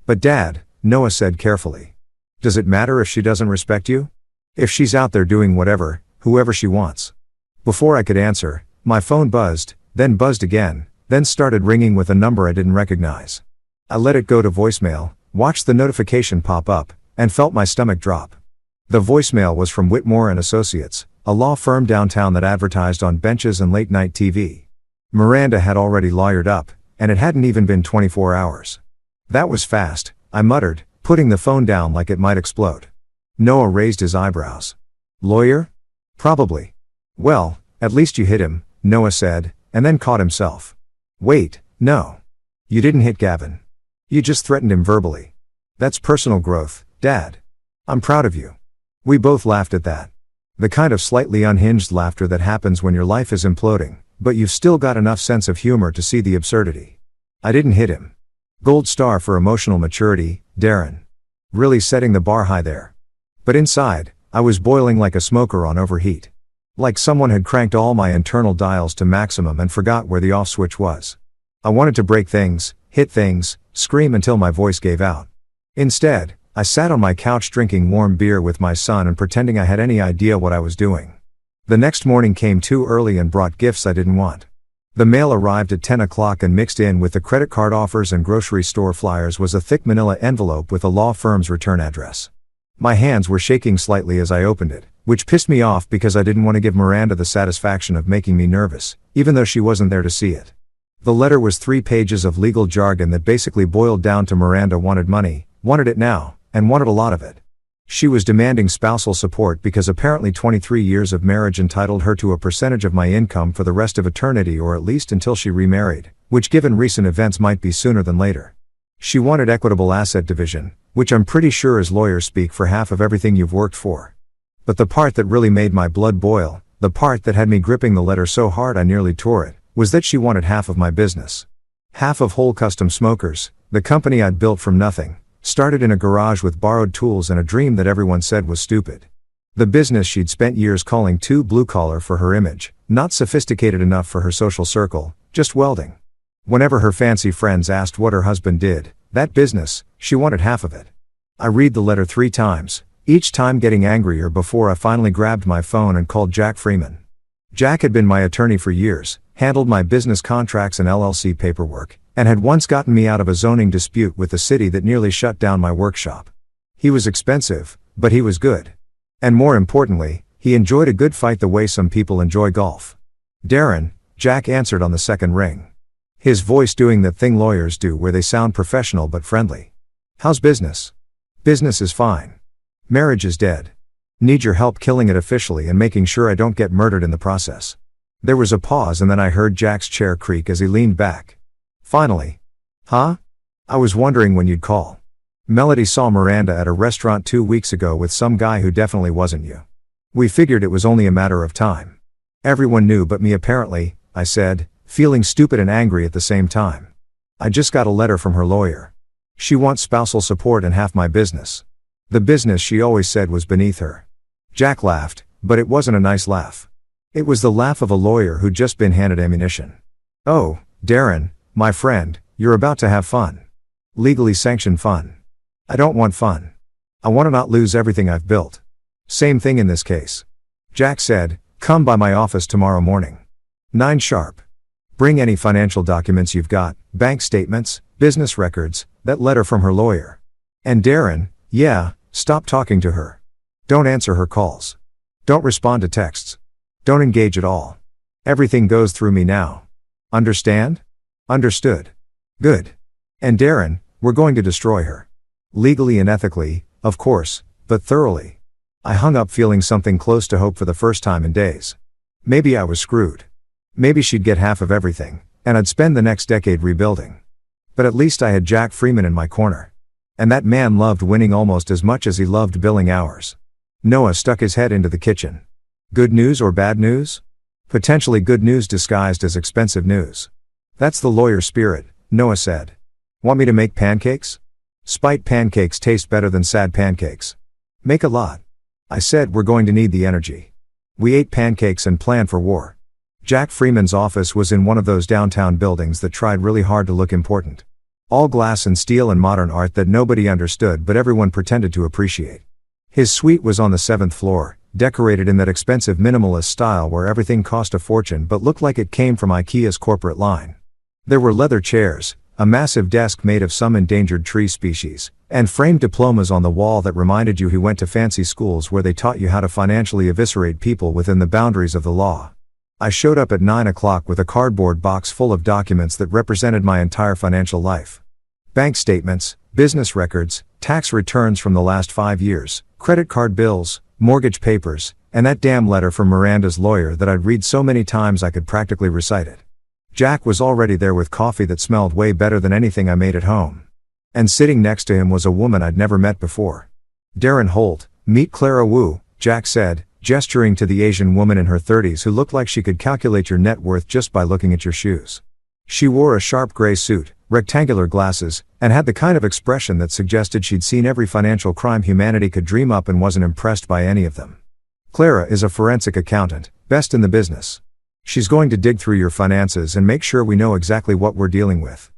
But Dad, Noah said carefully. Does it matter if she doesn't respect you? If she's out there doing whatever, whoever she wants? Before I could answer, my phone buzzed, then buzzed again, then started ringing with a number I didn't recognize. I let it go to voicemail, watched the notification pop up, and felt my stomach drop. The voicemail was from Whitmore & Associates, a law firm downtown that advertised on benches and late-night TV. Miranda had already lawyered up, and it hadn't even been 24 hours. That was fast, I muttered, putting the phone down like it might explode. Noah raised his eyebrows. Lawyer? Probably. Well, at least you hit him, Noah said, and then caught himself. Wait, no. You didn't hit Gavin. You just threatened him verbally. That's personal growth, Dad. I'm proud of you. We both laughed at that. The kind of slightly unhinged laughter that happens when your life is imploding, but you've still got enough sense of humor to see the absurdity. I didn't hit him. Gold star for emotional maturity, Darren. Really setting the bar high there. But inside, I was boiling like a smoker on overheat. Like someone had cranked all my internal dials to maximum and forgot where the off switch was. I wanted to break things, hit things, scream until my voice gave out. Instead, I sat on my couch drinking warm beer with my son and pretending I had any idea what I was doing. The next morning came too early and brought gifts I didn't want. The mail arrived at 10 o'clock and mixed in with the credit card offers and grocery store flyers was a thick manila envelope with a law firm's return address. My hands were shaking slightly as I opened it, which pissed me off because I didn't want to give Miranda the satisfaction of making me nervous, even though she wasn't there to see it. The letter was 3 pages of legal jargon that basically boiled down to Miranda wanted money, wanted it now, and wanted a lot of it. She was demanding spousal support because apparently 23 years of marriage entitled her to a percentage of my income for the rest of eternity or at least until she remarried, which given recent events might be sooner than later. She wanted equitable asset division, which I'm pretty sure is lawyer speak for half of everything you've worked for. But the part that really made my blood boil, the part that had me gripping the letter so hard I nearly tore it, was that she wanted half of my business. Half of Whole Custom Smokers, the company I'd built from nothing, started in a garage with borrowed tools and a dream that everyone said was stupid. The business she'd spent years calling too blue-collar for her image, not sophisticated enough for her social circle, just welding. Whenever her fancy friends asked what her husband did, that business, she wanted half of it. I read the letter 3 times, each time getting angrier before I finally grabbed my phone and called Jack Freeman. Jack had been my attorney for years, handled my business contracts and LLC paperwork, and had once gotten me out of a zoning dispute with the city that nearly shut down my workshop. He was expensive, but he was good. And more importantly, he enjoyed a good fight the way some people enjoy golf. Darren, Jack answered on the second ring. His voice doing that thing lawyers do where they sound professional but friendly. How's business? Business is fine. Marriage is dead. Need your help killing it officially and making sure I don't get murdered in the process. There was a pause and then I heard Jack's chair creak as he leaned back. Finally. Huh? I was wondering when you'd call. Melody saw Miranda at a restaurant 2 weeks ago with some guy who definitely wasn't you. We figured it was only a matter of time. Everyone knew but me apparently, I said, feeling stupid and angry at the same time. I just got a letter from her lawyer. She wants spousal support and half my business. The business she always said was beneath her. Jack laughed, but it wasn't a nice laugh. It was the laugh of a lawyer who'd just been handed ammunition. Oh, Darren, my friend, you're about to have fun. Legally sanctioned fun. I don't want fun. I want to not lose everything I've built. Same thing in this case. Jack said, Come by my office tomorrow morning. 9 sharp. Bring any financial documents you've got, bank statements, business records, that letter from her lawyer. And Darren, yeah, stop talking to her. Don't answer her calls. Don't respond to texts. Don't engage at all. Everything goes through me now. Understand? Understood. Good. And Darren, we're going to destroy her. Legally and ethically, of course, but thoroughly. I hung up feeling something close to hope for the first time in days. Maybe I was screwed. Maybe she'd get half of everything, and I'd spend the next decade rebuilding. But at least I had Jack Freeman in my corner. And that man loved winning almost as much as he loved billing hours. Noah stuck his head into the kitchen. Good news or bad news? Potentially good news disguised as expensive news. That's the lawyer spirit, Noah said. Want me to make pancakes? Spite pancakes taste better than sad pancakes. Make a lot. I said we're going to need the energy. We ate pancakes and planned for war. Jack Freeman's office was in one of those downtown buildings that tried really hard to look important. All glass and steel and modern art that nobody understood but everyone pretended to appreciate. His suite was on the 7th floor, decorated in that expensive minimalist style where everything cost a fortune but looked like it came from IKEA's corporate line. There were leather chairs, a massive desk made of some endangered tree species, and framed diplomas on the wall that reminded you he went to fancy schools where they taught you how to financially eviscerate people within the boundaries of the law. I showed up at 9 o'clock with a cardboard box full of documents that represented my entire financial life. Bank statements, business records, tax returns from the last 5 years, credit card bills, mortgage papers, and that damn letter from Miranda's lawyer that I'd read so many times I could practically recite it. Jack was already there with coffee that smelled way better than anything I made at home. And sitting next to him was a woman I'd never met before. Darren Holt, meet Clara Wu, Jack said, gesturing to the Asian woman in her 30s who looked like she could calculate your net worth just by looking at your shoes. She wore a sharp gray suit, rectangular glasses, and had the kind of expression that suggested she'd seen every financial crime humanity could dream up and wasn't impressed by any of them. Clara is a forensic accountant, best in the business. She's going to dig through your finances and make sure we know exactly what we're dealing with.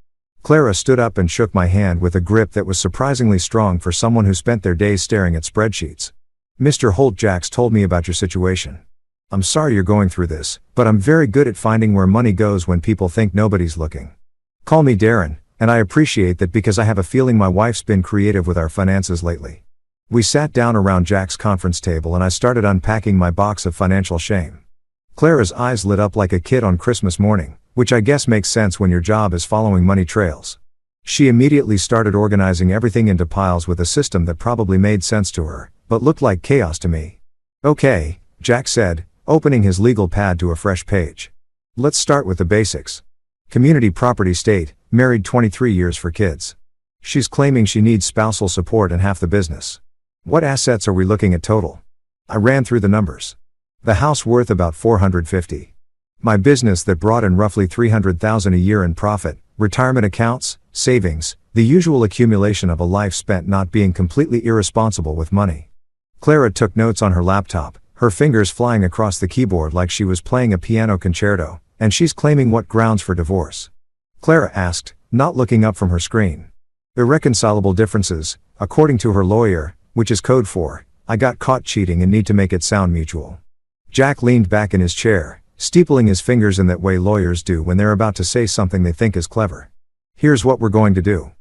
Clara stood up and shook my hand with a grip that was surprisingly strong for someone who spent their days staring at spreadsheets. Mr. Holt, Jack's told me about your situation. I'm sorry you're going through this, but I'm very good at finding where money goes when people think nobody's looking. Call me Darren, and I appreciate that because I have a feeling my wife's been creative with our finances lately. We sat down around Jack's conference table and I started unpacking my box of financial shame. Clara's eyes lit up like a kid on Christmas morning, which I guess makes sense when your job is following money trails. She immediately started organizing everything into piles with a system that probably made sense to her, but looked like chaos to me. Okay, Jack said, opening his legal pad to a fresh page. Let's start with the basics. Community property state, married 23 years for kids. She's claiming she needs spousal support and half the business. What assets are we looking at total? I ran through the numbers. The house worth about $450. My business that brought in roughly $300,000 a year in profit, retirement accounts, savings, the usual accumulation of a life spent not being completely irresponsible with money. Clara took notes on her laptop, her fingers flying across the keyboard like she was playing a piano concerto, and she's claiming what grounds for divorce? Clara asked, not looking up from her screen. Irreconcilable differences, according to her lawyer, which is code for, I got caught cheating and need to make it sound mutual. Jack leaned back in his chair, steepling his fingers in that way lawyers do when they're about to say something they think is clever. Here's what we're going to do.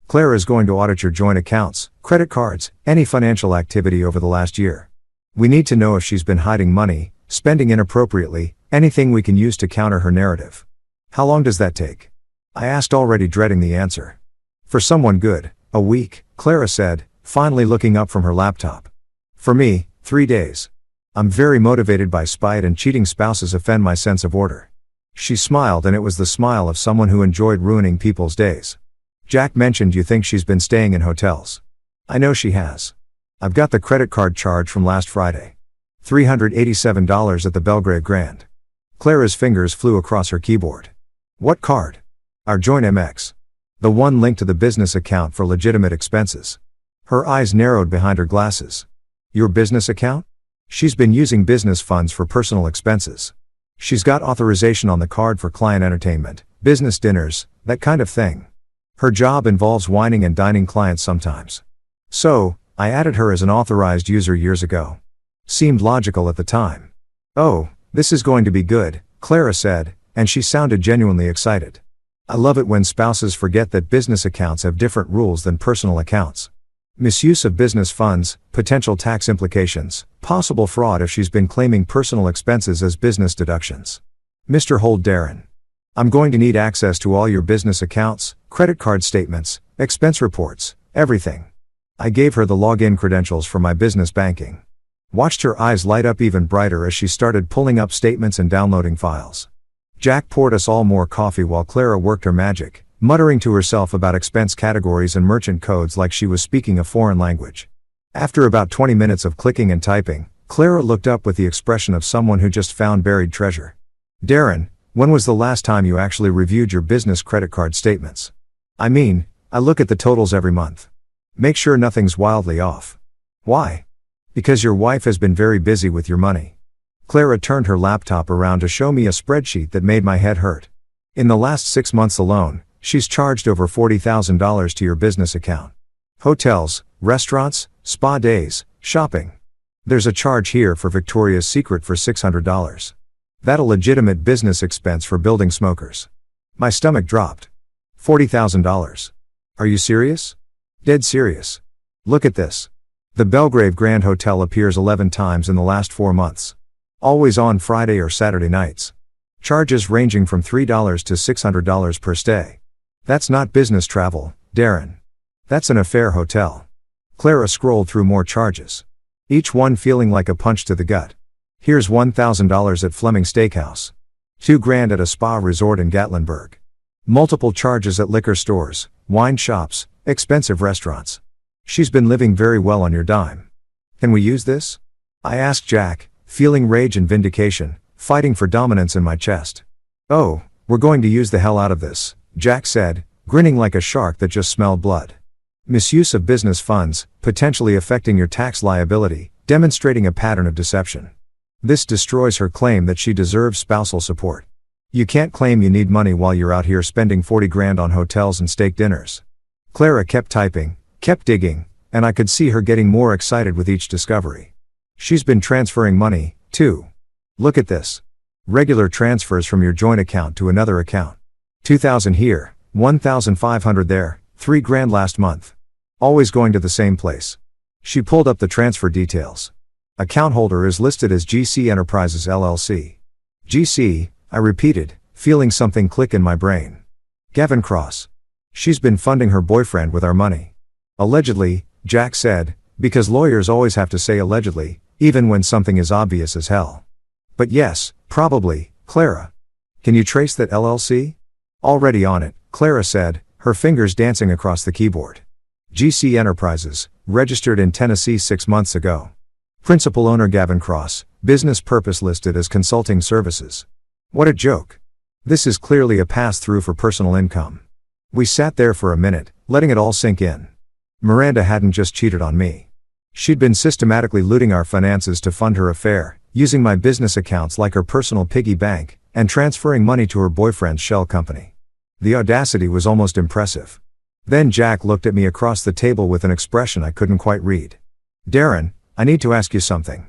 Clara is going to audit your joint accounts, credit cards, any financial activity over the last year. We need to know if she's been hiding money, spending inappropriately, anything we can use to counter her narrative. How long does that take? I asked, already dreading the answer. For someone good, a week, Clara said, finally looking up from her laptop. For me, 3 days. I'm very motivated by spite, and cheating spouses offend my sense of order. She smiled, and it was the smile of someone who enjoyed ruining people's days. Jack mentioned you think she's been staying in hotels. I know she has. I've got the credit card charge from last Friday. $387 at the Belgrave Grand. Clara's fingers flew across her keyboard. What card? Our joint MX. The one linked to the business account for legitimate expenses. Her eyes narrowed behind her glasses. Your business account? She's been using business funds for personal expenses. She's got authorization on the card for client entertainment, business dinners, that kind of thing. Her job involves wining and dining clients sometimes. So, I added her as an authorized user years ago. Seemed logical at the time. "Oh, this is going to be good," Clara said, and she sounded genuinely excited. I love it when spouses forget that business accounts have different rules than personal accounts. Misuse of business funds, potential tax implications, possible fraud if she's been claiming personal expenses as business deductions. Mr. Hold Darren. I'm going to need access to all your business accounts, credit card statements, expense reports, everything. I gave her the login credentials for my business banking. Watched her eyes light up even brighter as she started pulling up statements and downloading files. Jack poured us all more coffee while Clara worked her magic, muttering to herself about expense categories and merchant codes like she was speaking a foreign language. After about 20 minutes of clicking and typing, Clara looked up with the expression of someone who just found buried treasure. "Darren, when was the last time you actually reviewed your business credit card statements? I mean, I look at the totals every month. Make sure nothing's wildly off." "Why?" "Because your wife has been very busy with your money." Clara turned her laptop around to show me a spreadsheet that made my head hurt. "In the last 6 months alone, she's charged over $40,000 to your business account. Hotels, restaurants, spa days, shopping. There's a charge here for Victoria's Secret for $600. That a legitimate business expense for building smokers." My stomach dropped. $40,000. Are you serious? Dead serious. Look at this. The Belgrave Grand Hotel appears 11 times in the last 4 months. Always on Friday or Saturday nights. Charges ranging from $3 to $600 per stay. That's not business travel, Darren. That's an affair hotel. Clara scrolled through more charges. Each one feeling like a punch to the gut. Here's $1,000 at Fleming Steakhouse. $2,000 at a spa resort in Gatlinburg. Multiple charges at liquor stores, wine shops, expensive restaurants. She's been living very well on your dime. Can we use this? I asked Jack, feeling rage and vindication, fighting for dominance in my chest. "Oh, we're going to use the hell out of this," Jack said, grinning like a shark that just smelled blood. Misuse of business funds, potentially affecting your tax liability, demonstrating a pattern of deception. This destroys her claim that she deserves spousal support. You can't claim you need money while you're out here spending $40,000 on hotels and steak dinners. Clara kept typing, kept digging, and I could see her getting more excited with each discovery. She's been transferring money, too. Look at this. Regular transfers from your joint account to another account. $2,000 here, $1,500 there, $3,000 last month. Always going to the same place. She pulled up the transfer details. Account holder is listed as GC Enterprises LLC. GC, I repeated, feeling something click in my brain. Gavin Cross. She's been funding her boyfriend with our money. Allegedly, Jack said, because lawyers always have to say allegedly, even when something is obvious as hell. But yes, probably, Clara. Can you trace that LLC? Already on it, Clara said, her fingers dancing across the keyboard. GC Enterprises, registered in Tennessee 6 months ago. Principal owner Gavin Cross, business purpose listed as consulting services. What a joke. This is clearly a pass-through for personal income. We sat there for a minute, letting it all sink in. Miranda hadn't just cheated on me. She'd been systematically looting our finances to fund her affair, using my business accounts like her personal piggy bank, and transferring money to her boyfriend's shell company. The audacity was almost impressive. Then Jack looked at me across the table with an expression I couldn't quite read. Darren, I need to ask you something.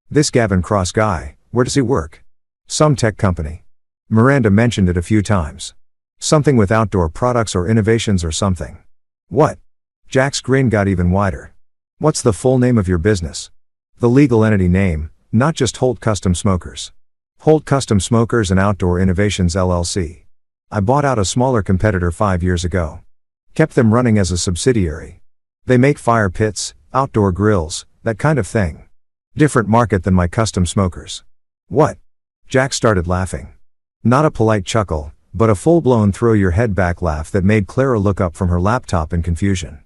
This Gavin Cross guy, where does he work? Some tech company. Miranda mentioned it a few times. Something with outdoor products or innovations or something. What? Jack's grin got even wider. What's the full name of your business? The legal entity name, not just Holt Custom Smokers. Holt Custom Smokers and Outdoor Innovations LLC. I bought out a smaller competitor 5 years ago. Kept them running as a subsidiary. They make fire pits, outdoor grills, that kind of thing. Different market than my custom smokers. What? Jack started laughing. Not a polite chuckle, but a full-blown throw-your-head-back laugh that made Clara look up from her laptop in confusion.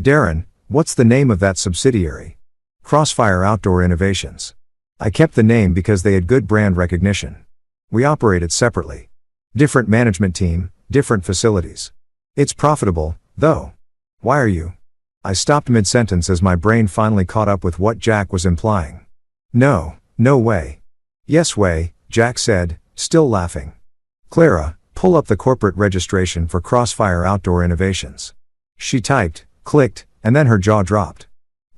Darren, what's the name of that subsidiary? Crossfire Outdoor Innovations. I kept the name because they had good brand recognition. We operated separately. Different management team, different facilities. It's profitable, though. Why are you? I stopped mid-sentence as my brain finally caught up with what Jack was implying. No way. Yes way, Jack said, still laughing. Clara, pull up the corporate registration for Crossfire Outdoor Innovations. She typed, clicked, and then her jaw dropped.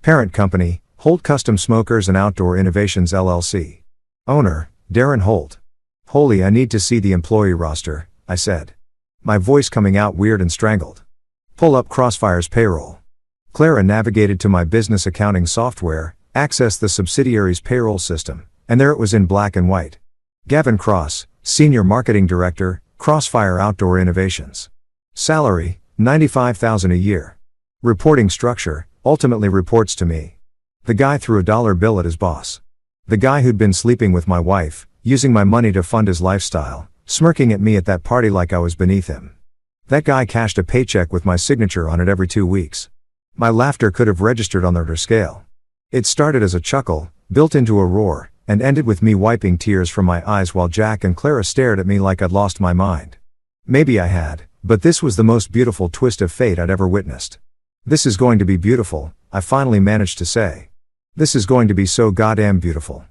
Parent company, Holt Custom Smokers and Outdoor Innovations LLC. Owner, Darren Holt. Holy, I need to see the employee roster, I said. My voice coming out weird and strangled. Pull up Crossfire's payroll. Clara navigated to my business accounting software, accessed the subsidiary's payroll system, and there it was in black and white. Gavin Cross, Senior Marketing Director, Crossfire Outdoor Innovations. Salary, $95,000 a year. Reporting structure, ultimately reports to me. The guy threw a dollar bill at his boss. The guy who'd been sleeping with my wife, using my money to fund his lifestyle, smirking at me at that party like I was beneath him. That guy cashed a paycheck with my signature on it every 2 weeks. My laughter could have registered on the Richter scale. It started as a chuckle, built into a roar, and ended with me wiping tears from my eyes while Jack and Clara stared at me like I'd lost my mind. Maybe I had, but this was the most beautiful twist of fate I'd ever witnessed. This is going to be beautiful, I finally managed to say. This is going to be so goddamn beautiful.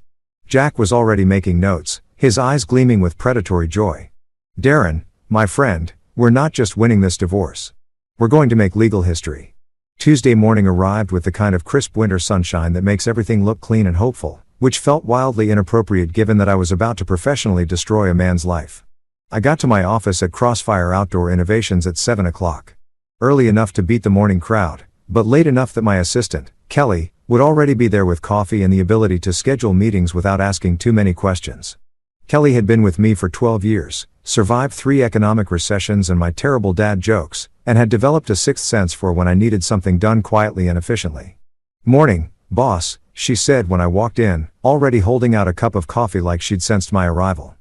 Jack was already making notes, his eyes gleaming with predatory joy. Darren, my friend, we're not just winning this divorce. We're going to make legal history. Tuesday morning arrived with the kind of crisp winter sunshine that makes everything look clean and hopeful, which felt wildly inappropriate given that I was about to professionally destroy a man's life. I got to my office at Crossfire Outdoor Innovations at 7 o'clock. Early enough to beat the morning crowd, but late enough that my assistant, Kelly, would already be there with coffee and the ability to schedule meetings without asking too many questions. Kelly had been with me for 12 years, survived 3 economic recessions and my terrible dad jokes, and had developed a sixth sense for when I needed something done quietly and efficiently. "Morning, boss," she said when I walked in, already holding out a cup of coffee like she'd sensed my arrival.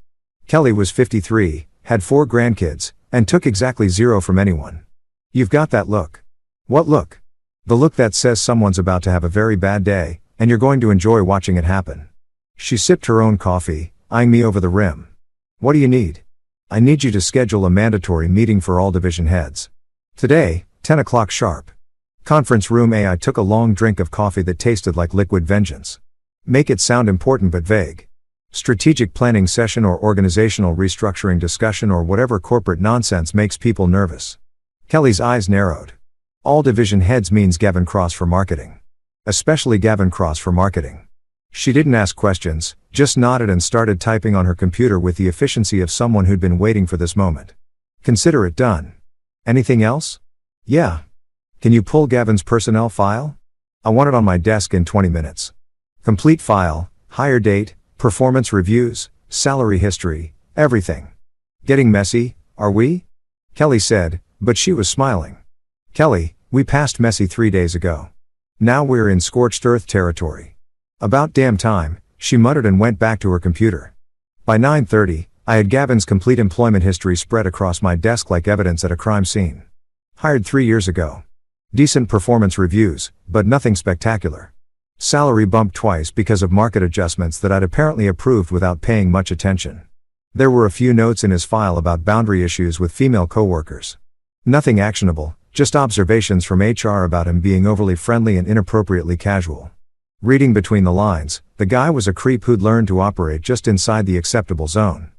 Kelly was 53, had 4 grandkids, and took exactly 0 from anyone. "You've got that look." "What look?" "The look that says someone's about to have a very bad day, and you're going to enjoy watching it happen." She sipped her own coffee, eyeing me over the rim. "What do you need?" "I need you to schedule a mandatory meeting for all division heads. Today, 10 o'clock sharp. Conference room A." I took a long drink of coffee that tasted like liquid vengeance. Make it sound important but vague. Strategic planning session or organizational restructuring discussion or whatever corporate nonsense makes people nervous. Kelly's eyes narrowed. All division heads means Gavin Cross for marketing. Especially Gavin Cross for marketing. She didn't ask questions, just nodded and started typing on her computer with the efficiency of someone who'd been waiting for this moment. "Consider it done." "Anything else?" "Yeah. Can you pull Gavin's personnel file? I want it on my desk in 20 minutes. Complete file, hire date, performance reviews, salary history, everything." "Getting messy, are we?" Kelly said, but she was smiling. "Kelly, we passed messy 3 days ago. Now we're in scorched earth territory." "About damn time," she muttered and went back to her computer. By 9:30, I had Gavin's complete employment history spread across my desk like evidence at a crime scene. Hired 3 years ago. Decent performance reviews, but nothing spectacular. Salary bumped twice because of market adjustments that I'd apparently approved without paying much attention. There were a few notes in his file about boundary issues with female coworkers. Nothing actionable, just observations from HR about him being overly friendly and inappropriately casual. Reading between the lines, the guy was a creep who'd learned to operate just inside the acceptable zone.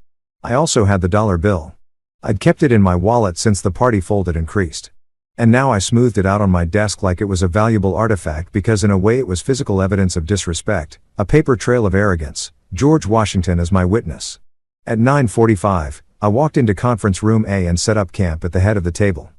I also had the dollar bill. I'd kept it in my wallet since the party folded and creased. And now I smoothed it out on my desk like it was a valuable artifact because in a way it was physical evidence of disrespect, a paper trail of arrogance, George Washington as my witness. At 9:45, I walked into conference room A and set up camp at the head of the table.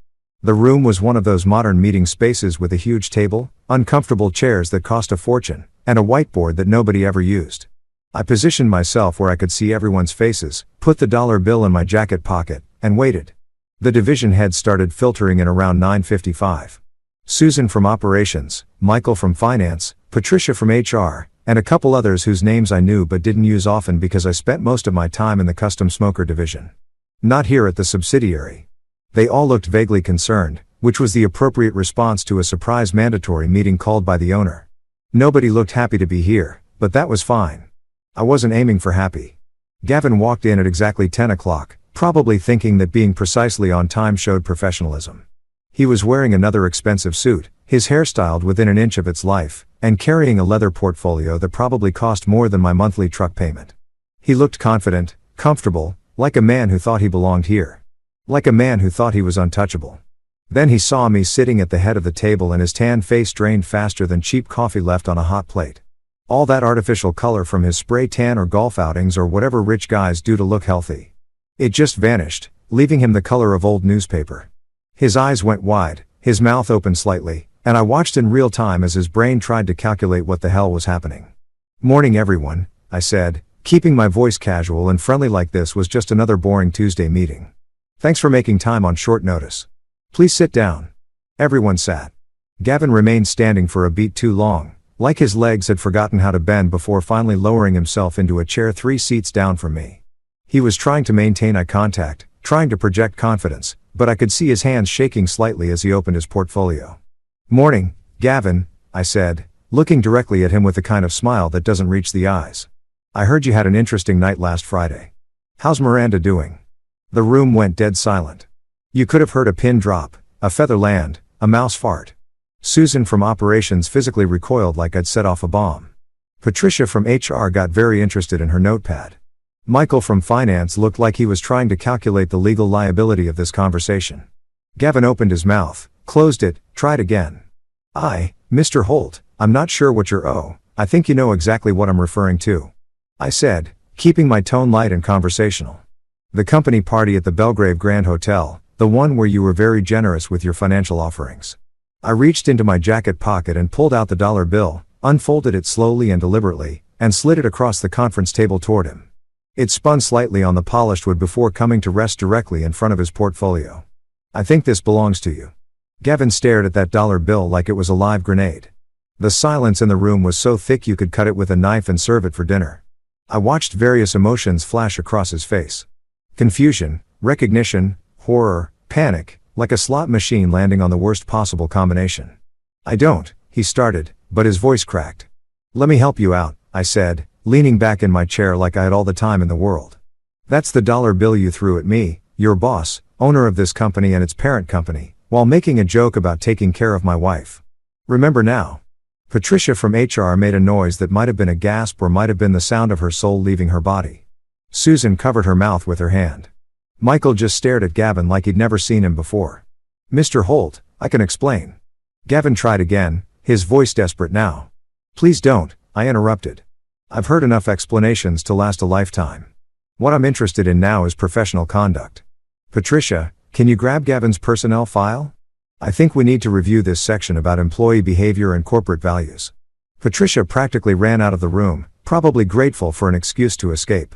The room was one of those modern meeting spaces with a huge table, uncomfortable chairs that cost a fortune, and a whiteboard that nobody ever used. I positioned myself where I could see everyone's faces, put the dollar bill in my jacket pocket, and waited. The division heads started filtering in around 9:55. Susan from operations, Michael from finance, Patricia from HR, and a couple others whose names I knew but didn't use often because I spent most of my time in the custom smoker division. Not here at the subsidiary. They all looked vaguely concerned, which was the appropriate response to a surprise mandatory meeting called by the owner. Nobody looked happy to be here, but that was fine. I wasn't aiming for happy. Gavin walked in at exactly 10 o'clock, probably thinking that being precisely on time showed professionalism. He was wearing another expensive suit, his hair styled within an inch of its life, and carrying a leather portfolio that probably cost more than my monthly truck payment. He looked confident, comfortable, like a man who thought he belonged here. Like a man who thought he was untouchable. Then he saw me sitting at the head of the table and his tan face drained faster than cheap coffee left on a hot plate. All that artificial color from his spray tan or golf outings or whatever rich guys do to look healthy. It just vanished, leaving him the color of old newspaper. His eyes went wide, his mouth opened slightly, and I watched in real time as his brain tried to calculate what the hell was happening. "Morning everyone," I said, keeping my voice casual and friendly like this was just another boring Tuesday meeting. "Thanks for making time on short notice. Please sit down." Everyone sat. Gavin remained standing for a beat too long, like his legs had forgotten how to bend before finally lowering himself into a chair 3 seats down from me. He was trying to maintain eye contact, trying to project confidence, but I could see his hands shaking slightly as he opened his portfolio. "Morning, Gavin," I said, looking directly at him with the kind of smile that doesn't reach the eyes. "I heard you had an interesting night last Friday. How's Miranda doing?" The room went dead silent. You could have heard a pin drop, a feather land, a mouse fart. Susan from operations physically recoiled like I'd set off a bomb. Patricia from HR got very interested in her notepad. Michael from finance looked like he was trying to calculate the legal liability of this conversation. Gavin opened his mouth, closed it, tried again. Mr. Holt, I'm not sure what you're I think you know exactly what I'm referring to," I said, keeping my tone light and conversational. "The company party at the Belgrave Grand Hotel, the one where you were very generous with your financial offerings." I reached into my jacket pocket and pulled out the dollar bill, unfolded it slowly and deliberately, and slid it across the conference table toward him. It spun slightly on the polished wood before coming to rest directly in front of his portfolio. "I think this belongs to you." Gavin stared at that dollar bill like it was a live grenade. The silence in the room was so thick you could cut it with a knife and serve it for dinner. I watched various emotions flash across his face. Confusion, recognition, horror, panic, like a slot machine landing on the worst possible combination. "I don't," he started, but his voice cracked. "Let me help you out," I said, leaning back in my chair like I had all the time in the world. "That's the dollar bill you threw at me, your boss, owner of this company and its parent company, while making a joke about taking care of my wife. Remember now?" Patricia from HR made a noise that might have been a gasp or might have been the sound of her soul leaving her body. Susan covered her mouth with her hand. Michael just stared at Gavin like he'd never seen him before. "Mr. Holt, I can explain." Gavin tried again, his voice desperate now. "Please don't," I interrupted. "I've heard enough explanations to last a lifetime. What I'm interested in now is professional conduct. Patricia, can you grab Gavin's personnel file? I think we need to review this section about employee behavior and corporate values." Patricia practically ran out of the room, probably grateful for an excuse to escape.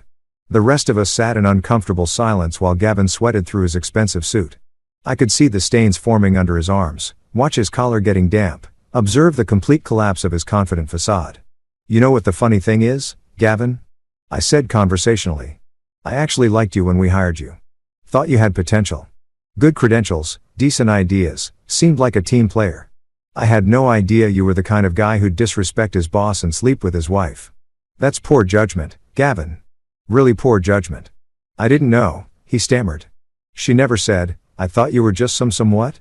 The rest of us sat in uncomfortable silence while Gavin sweated through his expensive suit. I could see the stains forming under his arms, watch his collar getting damp, observe the complete collapse of his confident facade. "You know what the funny thing is, Gavin?" I said conversationally. "I actually liked you when we hired you. Thought you had potential. Good credentials, decent ideas, seemed like a team player. I had no idea you were the kind of guy who'd disrespect his boss and sleep with his wife. That's poor judgment, Gavin. Really poor judgment." "I didn't know," he stammered. "She never said, I thought you were just some what?"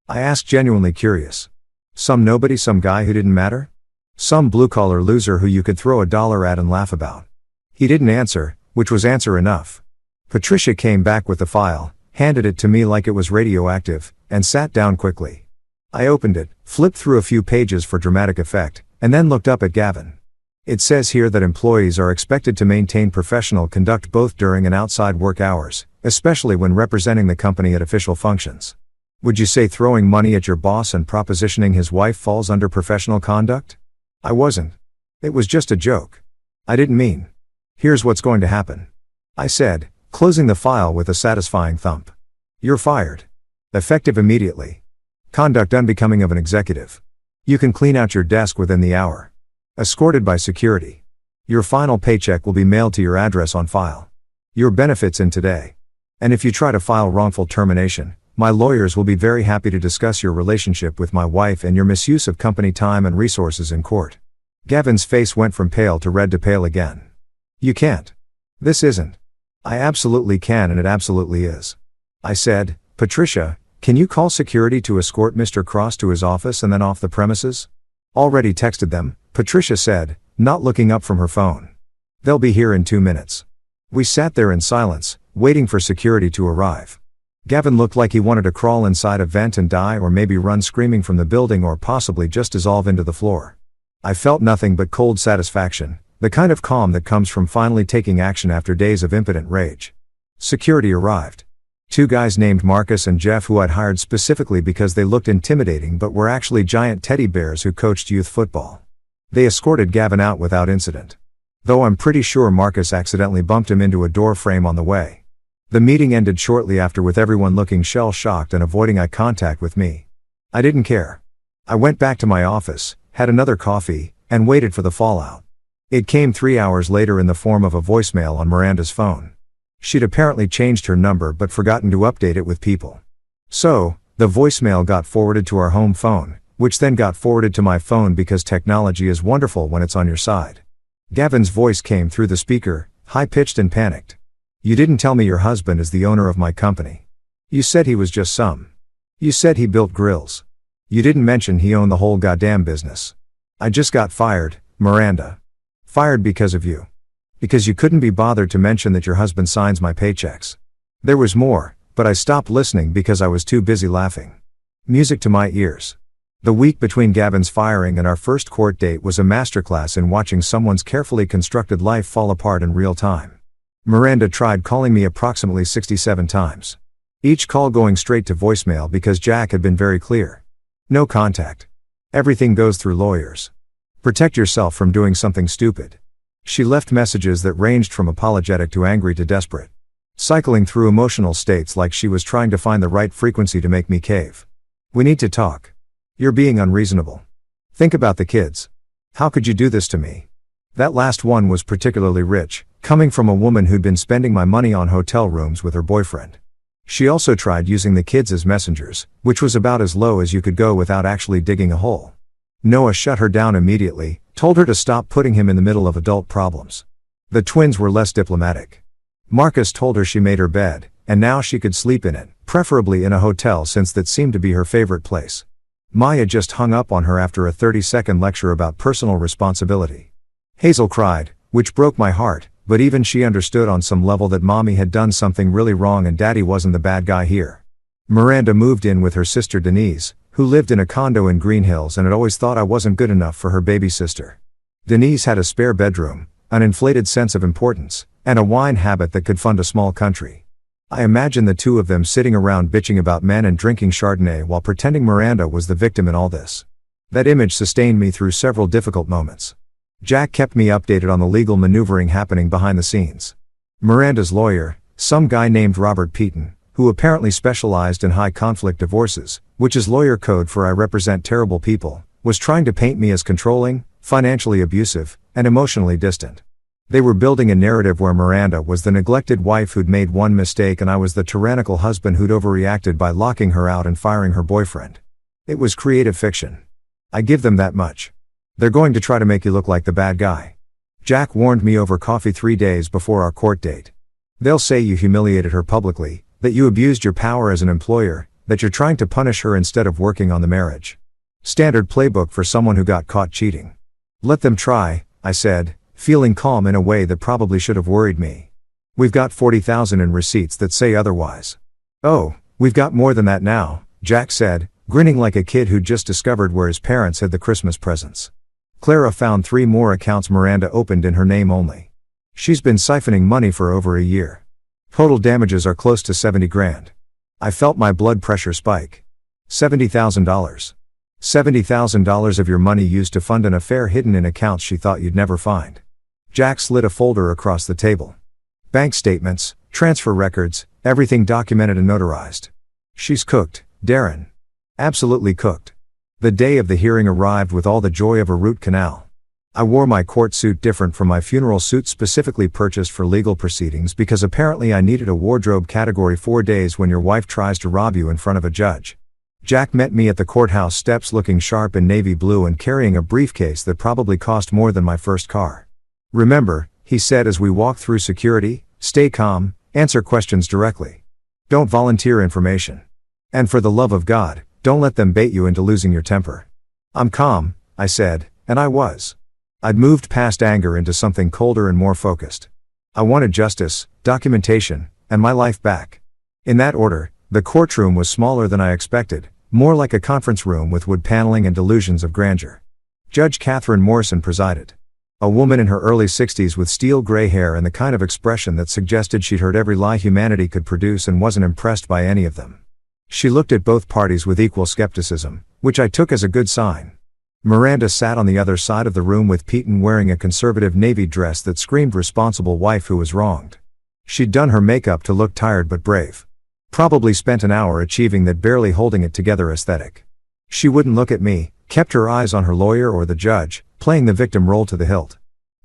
I asked, genuinely curious. "Some nobody, some guy who didn't matter? Some blue-collar loser who you could throw a dollar at and laugh about?" He didn't answer, which was answer enough. Patricia came back with the file, handed it to me like it was radioactive, and sat down quickly. I opened it, flipped through a few pages for dramatic effect, and then looked up at Gavin. "It says here that employees are expected to maintain professional conduct both during and outside work hours, especially when representing the company at official functions. Would you say throwing money at your boss and propositioning his wife falls under professional conduct?" I wasn't. It was just a joke. I didn't mean. "Here's what's going to happen," I said, closing the file with a satisfying thump. "You're fired. Effective immediately. Conduct unbecoming of an executive. You can clean out your desk within the hour. Escorted by security. Your final paycheck will be mailed to your address on file. Your benefits in today. And if you try to file wrongful termination, my lawyers will be very happy to discuss your relationship with my wife and your misuse of company time and resources in court." Gavin's face went from pale to red to pale again. "You can't. This isn't." "I absolutely can, and it absolutely is," I said. "Patricia, can you call security to escort Mr. Cross to his office and then off the premises?" "Already texted them," Patricia said, not looking up from her phone. "They'll be here in 2 minutes." We sat there in silence, waiting for security to arrive. Gavin looked like he wanted to crawl inside a vent and die, or maybe run screaming from the building, or possibly just dissolve into the floor. I felt nothing but cold satisfaction, the kind of calm that comes from finally taking action after days of impotent rage. Security arrived. 2 guys named Marcus and Jeff who I'd hired specifically because they looked intimidating but were actually giant teddy bears who coached youth football. They escorted Gavin out without incident. Though I'm pretty sure Marcus accidentally bumped him into a door frame on the way. The meeting ended shortly after with everyone looking shell-shocked and avoiding eye contact with me. I didn't care. I went back to my office, had another coffee, and waited for the fallout. It came 3 hours later in the form of a voicemail on Miranda's phone. She'd apparently changed her number but forgotten to update it with people. So, the voicemail got forwarded to our home phone, which then got forwarded to my phone because technology is wonderful when it's on your side. Gavin's voice came through the speaker, high-pitched and panicked. "You didn't tell me your husband is the owner of my company. You said he was just some. You said he built grills. You didn't mention he owned the whole goddamn business. I just got fired, Miranda. Fired because of you. Because you couldn't be bothered to mention that your husband signs my paychecks." There was more, but I stopped listening because I was too busy laughing. Music to my ears. The week between Gavin's firing and our first court date was a masterclass in watching someone's carefully constructed life fall apart in real time. Miranda tried calling me approximately 67 times. Each call going straight to voicemail because Jack had been very clear. No contact. Everything goes through lawyers. Protect yourself from doing something stupid. She left messages that ranged from apologetic to angry to desperate. Cycling through emotional states like she was trying to find the right frequency to make me cave. "We need to talk. You're being unreasonable. Think about the kids. How could you do this to me?" That last one was particularly rich, coming from a woman who'd been spending my money on hotel rooms with her boyfriend. She also tried using the kids as messengers, which was about as low as you could go without actually digging a hole. Noah shut her down immediately, told her to stop putting him in the middle of adult problems. The twins were less diplomatic. Marcus told her she made her bed, and now she could sleep in it, preferably in a hotel since that seemed to be her favorite place. Maya just hung up on her after a 30-second lecture about personal responsibility. Hazel cried, which broke my heart, but even she understood on some level that mommy had done something really wrong and daddy wasn't the bad guy here. Miranda moved in with her sister Denise, who lived in a condo in Green Hills and had always thought I wasn't good enough for her baby sister. Denise had a spare bedroom, an inflated sense of importance, and a wine habit that could fund a small country. I imagined the two of them sitting around bitching about men and drinking Chardonnay while pretending Miranda was the victim in all this. That image sustained me through several difficult moments. Jack kept me updated on the legal maneuvering happening behind the scenes. Miranda's lawyer, some guy named Robert Peaton, who apparently specialized in high-conflict divorces, which is lawyer code for "I represent terrible people," was trying to paint me as controlling, financially abusive, and emotionally distant. They were building a narrative where Miranda was the neglected wife who'd made one mistake and I was the tyrannical husband who'd overreacted by locking her out and firing her boyfriend. It was creative fiction. I give them that much. They're going to try to make you look like the bad guy. Jack warned me over coffee 3 days before our court date. They'll say you humiliated her publicly, that you abused your power as an employer, that you're trying to punish her instead of working on the marriage. Standard playbook for someone who got caught cheating. Let them try, I said, feeling calm in a way that probably should have worried me. We've got 40,000 in receipts that say otherwise. Oh, we've got more than that now, Jack said, grinning like a kid who'd just discovered where his parents hid the Christmas presents. Clara found 3 more accounts Miranda opened in her name only. She's been siphoning money for over a year. Total damages are close to 70 grand. I felt my blood pressure spike. $70,000. $70,000 of your money used to fund an affair hidden in accounts she thought you'd never find. Jack slid a folder across the table. Bank statements, transfer records, everything documented and notarized. She's cooked, Darren. Absolutely cooked. The day of the hearing arrived with all the joy of a root canal. I wore my court suit different from my funeral suit specifically purchased for legal proceedings because apparently I needed a wardrobe category 4 days when your wife tries to rob you in front of a judge. Jack met me at the courthouse steps looking sharp in navy blue and carrying a briefcase that probably cost more than my first car. Remember, he said as we walked through security, stay calm, answer questions directly. Don't volunteer information. And for the love of God, don't let them bait you into losing your temper. I'm calm, I said, and I was. I'd moved past anger into something colder and more focused. I wanted justice, documentation, and my life back. In that order, the courtroom was smaller than I expected, more like a conference room with wood paneling and delusions of grandeur. Judge Catherine Morrison presided. A woman in her early 60s with steel gray hair and the kind of expression that suggested she'd heard every lie humanity could produce and wasn't impressed by any of them. She looked at both parties with equal skepticism, which I took as a good sign. Miranda sat on the other side of the room with Peyton wearing a conservative navy dress that screamed responsible wife who was wronged. She'd done her makeup to look tired but brave. Probably spent an hour achieving that barely holding it together aesthetic. She wouldn't look at me, kept her eyes on her lawyer or the judge, playing the victim role to the hilt.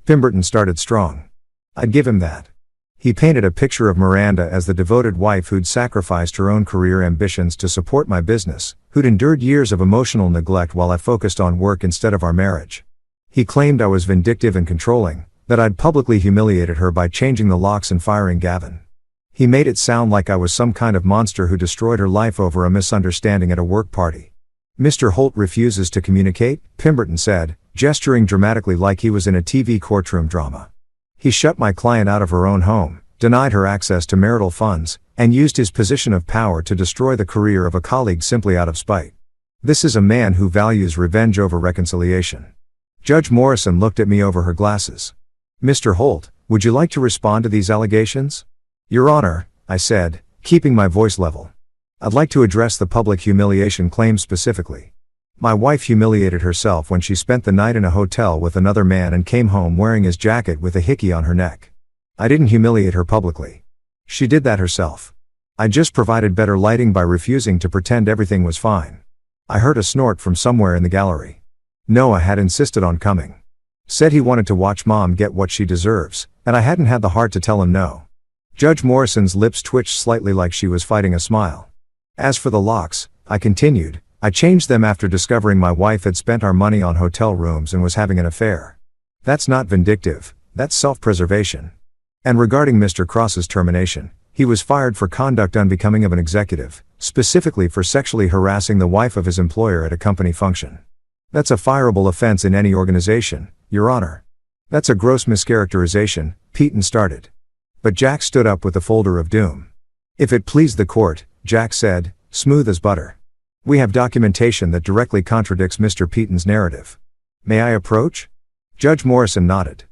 Pemberton started strong. I'd give him that. He painted a picture of Miranda as the devoted wife who'd sacrificed her own career ambitions to support my business, who'd endured years of emotional neglect while I focused on work instead of our marriage. He claimed I was vindictive and controlling, that I'd publicly humiliated her by changing the locks and firing Gavin. He made it sound like I was some kind of monster who destroyed her life over a misunderstanding at a work party. Mr. Holt refuses to communicate, Pemberton said, gesturing dramatically like he was in a TV courtroom drama. He shut my client out of her own home, denied her access to marital funds, and used his position of power to destroy the career of a colleague simply out of spite. This is a man who values revenge over reconciliation. Judge Morrison looked at me over her glasses. Mr. Holt, would you like to respond to these allegations? Your Honor, I said, keeping my voice level. I'd like to address the public humiliation claim specifically. My wife humiliated herself when she spent the night in a hotel with another man and came home wearing his jacket with a hickey on her neck. I didn't humiliate her publicly. She did that herself. I just provided better lighting by refusing to pretend everything was fine. I heard a snort from somewhere in the gallery. Noah had insisted on coming. Said he wanted to watch Mom get what she deserves, and I hadn't had the heart to tell him no. Judge Morrison's lips twitched slightly like she was fighting a smile. As for the locks, I continued, I changed them after discovering my wife had spent our money on hotel rooms and was having an affair. That's not vindictive, that's self-preservation. And regarding Mr. Cross's termination, he was fired for conduct unbecoming of an executive, specifically for sexually harassing the wife of his employer at a company function. That's a fireable offense in any organization, Your Honor. That's a gross mischaracterization, Peyton started. But Jack stood up with a folder of doom. If it pleased the court, Jack said, smooth as butter. We have documentation that directly contradicts Mr. Peyton's narrative. May I approach? Judge Morrison nodded.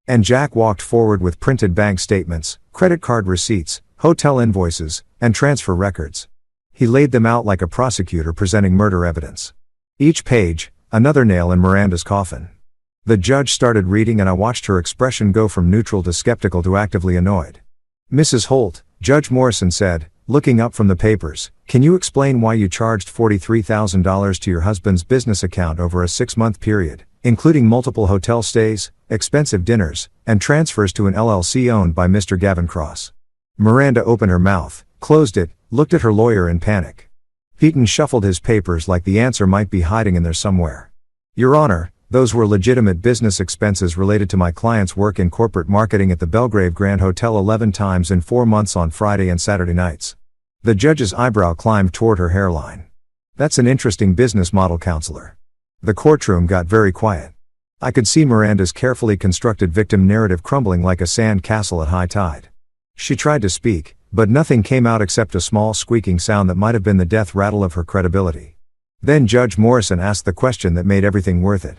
And Jack walked forward with printed bank statements, credit card receipts, hotel invoices, and transfer records. He laid them out like a prosecutor presenting murder evidence. Each page, another nail in Miranda's coffin. The judge started reading and I watched her expression go from neutral to skeptical to actively annoyed. Mrs. Holt, Judge Morrison said, looking up from the papers, can you explain why you charged $43,000 to your husband's business account over a 6-month period, including multiple hotel stays, expensive dinners, and transfers to an LLC owned by Mr. Gavin Cross? Miranda opened her mouth, closed it, looked at her lawyer in panic. Peyton shuffled his papers like the answer might be hiding in there somewhere. Your Honor, those were legitimate business expenses related to my client's work in corporate marketing at the Belgrave Grand Hotel 11 times in 4 months on Friday and Saturday nights. The judge's eyebrow climbed toward her hairline. That's an interesting business model, counselor. The courtroom got very quiet. I could see Miranda's carefully constructed victim narrative crumbling like a sand castle at high tide. She tried to speak, but nothing came out except a small squeaking sound that might have been the death rattle of her credibility. Then Judge Morrison asked the question that made everything worth it.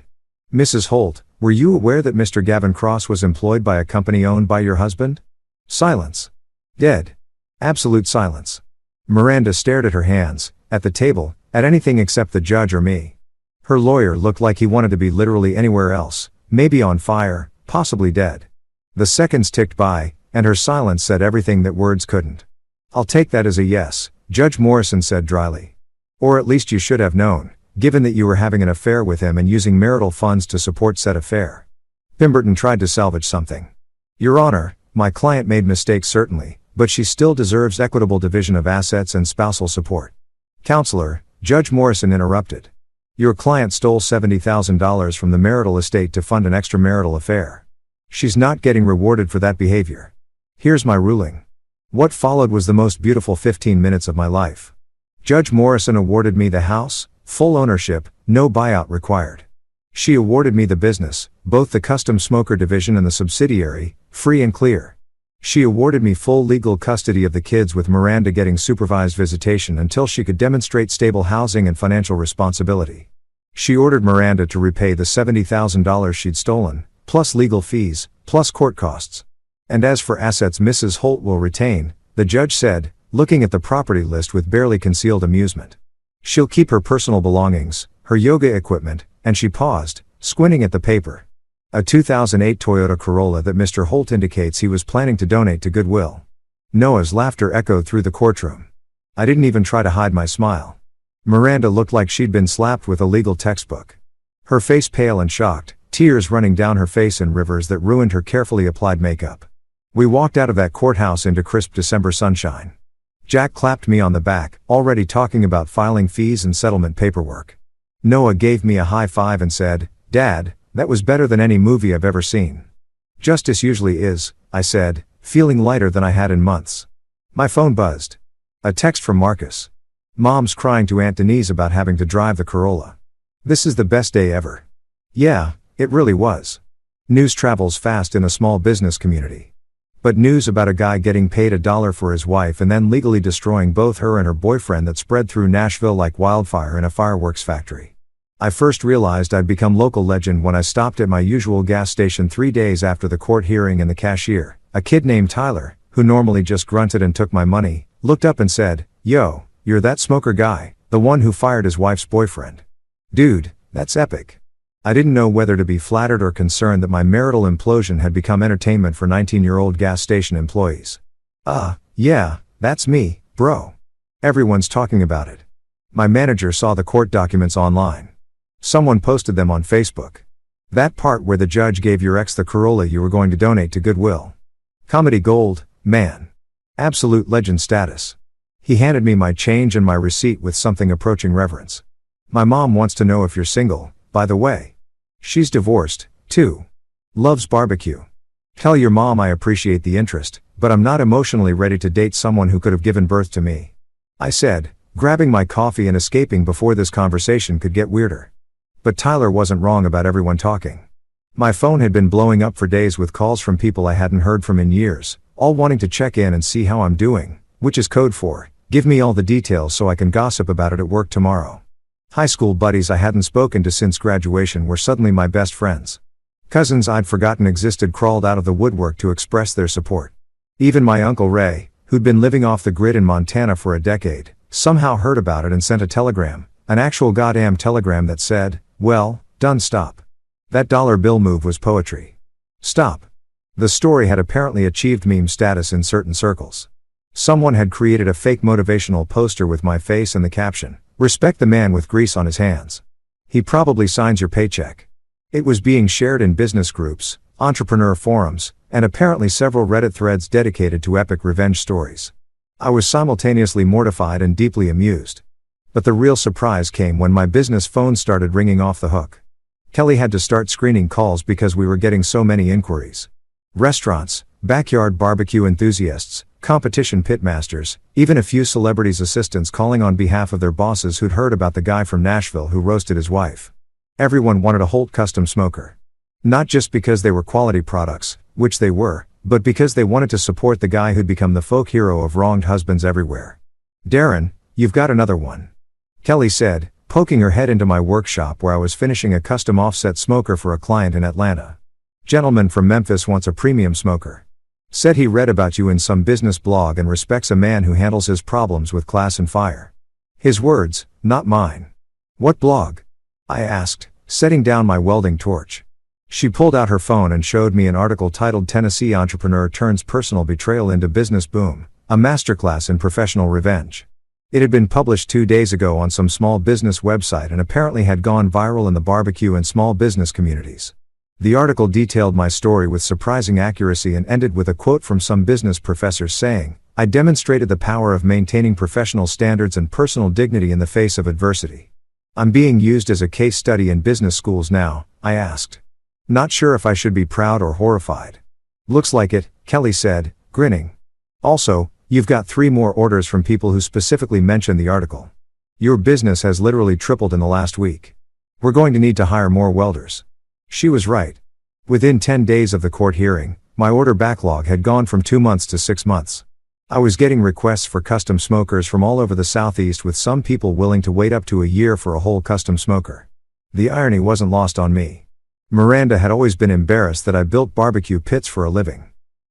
Mrs. Holt, were you aware that Mr. Gavin Cross was employed by a company owned by your husband? Silence. Dead. Absolute silence. Miranda stared at her hands, at the table, at anything except the judge or me. Her lawyer looked like he wanted to be literally anywhere else, maybe on fire, possibly dead. The seconds ticked by, and her silence said everything that words couldn't. I'll take that as a yes, Judge Morrison said dryly. Or at least you should have known, given that you were having an affair with him and using marital funds to support said affair. Pemberton tried to salvage something. Your Honor, my client made mistakes certainly, but she still deserves equitable division of assets and spousal support. Counselor, Judge Morrison interrupted. Your client stole $70,000 from the marital estate to fund an extramarital affair. She's not getting rewarded for that behavior. Here's my ruling. What followed was the most beautiful 15 minutes of my life. Judge Morrison awarded me the house, full ownership, no buyout required. She awarded me the business, both the custom smoker division and the subsidiary, free and clear. She awarded me full legal custody of the kids with Miranda getting supervised visitation until she could demonstrate stable housing and financial responsibility. She ordered Miranda to repay the $70,000 she'd stolen, plus legal fees, plus court costs. And as for assets Mrs. Holt will retain, the judge said, looking at the property list with barely concealed amusement. She'll keep her personal belongings, her yoga equipment, and she paused, squinting at the paper. A 2008 Toyota Corolla that Mr. Holt indicates he was planning to donate to Goodwill. Noah's laughter echoed through the courtroom. I didn't even try to hide my smile. Miranda looked like she'd been slapped with a legal textbook. Her face pale and shocked, tears running down her face in rivers that ruined her carefully applied makeup. We walked out of that courthouse into crisp December sunshine. Jack clapped me on the back, already talking about filing fees and settlement paperwork. Noah gave me a high five and said, "Dad, that was better than any movie I've ever seen." "Justice usually is," I said, feeling lighter than I had in months. My phone buzzed. A text from Marcus. "Mom's crying to Aunt Denise about having to drive the Corolla. This is the best day ever." Yeah, it really was. News travels fast in a small business community. But news about a guy getting paid $1 for his wife and then legally destroying both her and her boyfriend that spread through Nashville like wildfire in a fireworks factory. I first realized I'd become local legend when I stopped at my usual gas station 3 days after the court hearing and the cashier, a kid named Tyler, who normally just grunted and took my money, looked up and said, "Yo, you're that smoker guy, the one who fired his wife's boyfriend." Dude, that's epic. I didn't know whether to be flattered or concerned that my marital implosion had become entertainment for 19-year-old gas station employees. Yeah, that's me, bro. Everyone's talking about it. My manager saw the court documents online. Someone posted them on Facebook. That part where the judge gave your ex the Corolla you were going to donate to Goodwill. Comedy gold, man. Absolute legend status. He handed me my change and my receipt with something approaching reverence. "My mom wants to know if you're single, by the way. She's divorced, too. Loves barbecue. Tell your mom I appreciate the interest, but I'm not emotionally ready to date someone who could have given birth to me," I said, grabbing my coffee and escaping before this conversation could get weirder. But Tyler wasn't wrong about everyone talking. My phone had been blowing up for days with calls from people I hadn't heard from in years, all wanting to check in and see how I'm doing, which is code for, "Give me all the details so I can gossip about it at work tomorrow." High school buddies I hadn't spoken to since graduation were suddenly my best friends. Cousins I'd forgotten existed crawled out of the woodwork to express their support. Even my Uncle Ray, who'd been living off the grid in Montana for a decade, somehow heard about it and sent a telegram, an actual goddamn telegram that said, "Well, done, stop." That dollar bill move was poetry. Stop. The story had apparently achieved meme status in certain circles. Someone had created a fake motivational poster with my face and the caption, "Respect the man with grease on his hands. He probably signs your paycheck." It was being shared in business groups, entrepreneur forums, and apparently several Reddit threads dedicated to epic revenge stories. I was simultaneously mortified and deeply amused. But the real surprise came when my business phone started ringing off the hook. Kelly had to start screening calls because we were getting so many inquiries. Restaurants, backyard barbecue enthusiasts, competition pitmasters, even a few celebrities' assistants calling on behalf of their bosses who'd heard about the guy from Nashville who roasted his wife. Everyone wanted a Holt custom smoker. Not just because they were quality products, which they were, but because they wanted to support the guy who'd become the folk hero of wronged husbands everywhere. "Darren, you've got another one," Kelly said, poking her head into my workshop where I was finishing a custom offset smoker for a client in Atlanta. "Gentleman from Memphis wants a premium smoker. Said he read about you in some business blog and respects a man who handles his problems with class and fire." His words, not mine. "What blog?" I asked, setting down my welding torch. She pulled out her phone and showed me an article titled "Tennessee Entrepreneur Turns Personal Betrayal into Business Boom, a Masterclass in Professional Revenge." It had been published 2 days ago on some small business website and apparently had gone viral in the barbecue and small business communities. The article detailed my story with surprising accuracy and ended with a quote from some business professors saying, "I demonstrated the power of maintaining professional standards and personal dignity in the face of adversity." "I'm being used as a case study in business schools now," I asked. Not sure if I should be proud or horrified. "Looks like it," Kelly said, grinning. "Also, you've got 3 more orders from people who specifically mentioned the article. Your business has literally tripled in the last week. We're going to need to hire more welders." She was right. Within 10 days of the court hearing, my order backlog had gone from 2 months to 6 months. I was getting requests for custom smokers from all over the Southeast, with some people willing to wait up to a year for a whole custom smoker. The irony wasn't lost on me. Miranda had always been embarrassed that I built barbecue pits for a living.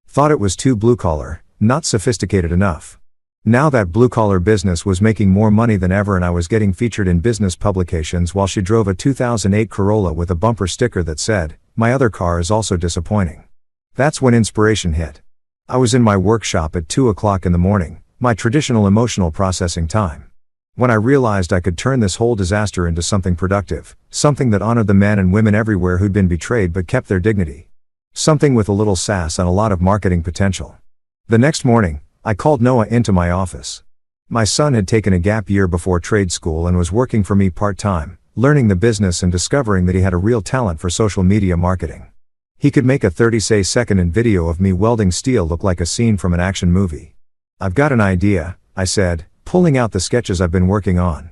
Thought it was too blue-collar, not sophisticated enough. Now that blue-collar business was making more money than ever and I was getting featured in business publications while she drove a 2008 Corolla with a bumper sticker that said, "My other car is also disappointing." That's when inspiration hit. I was in my workshop at 2 o'clock in the morning, my traditional emotional processing time. When I realized I could turn this whole disaster into something productive, something that honored the men and women everywhere who'd been betrayed but kept their dignity. Something with a little sass and a lot of marketing potential. The next morning, I called Noah into my office. My son had taken a gap year before trade school and was working for me part-time, learning the business and discovering that he had a real talent for social media marketing. He could make a 30-second video of me welding steel look like a scene from an action movie. "I've got an idea," I said, pulling out the sketches I've been working on.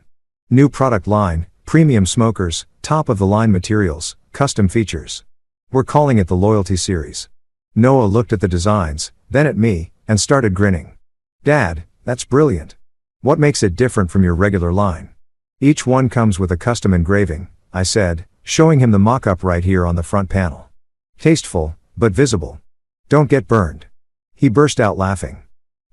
"New product line, premium smokers, top-of-the-line materials, custom features. We're calling it the Loyalty Series." Noah looked at the designs, then at me, and started grinning. "Dad, that's brilliant. What makes it different from your regular line?" "Each one comes with a custom engraving," I said, showing him the mock-up right here on the front panel. "Tasteful, but visible. Don't get burned." He burst out laughing.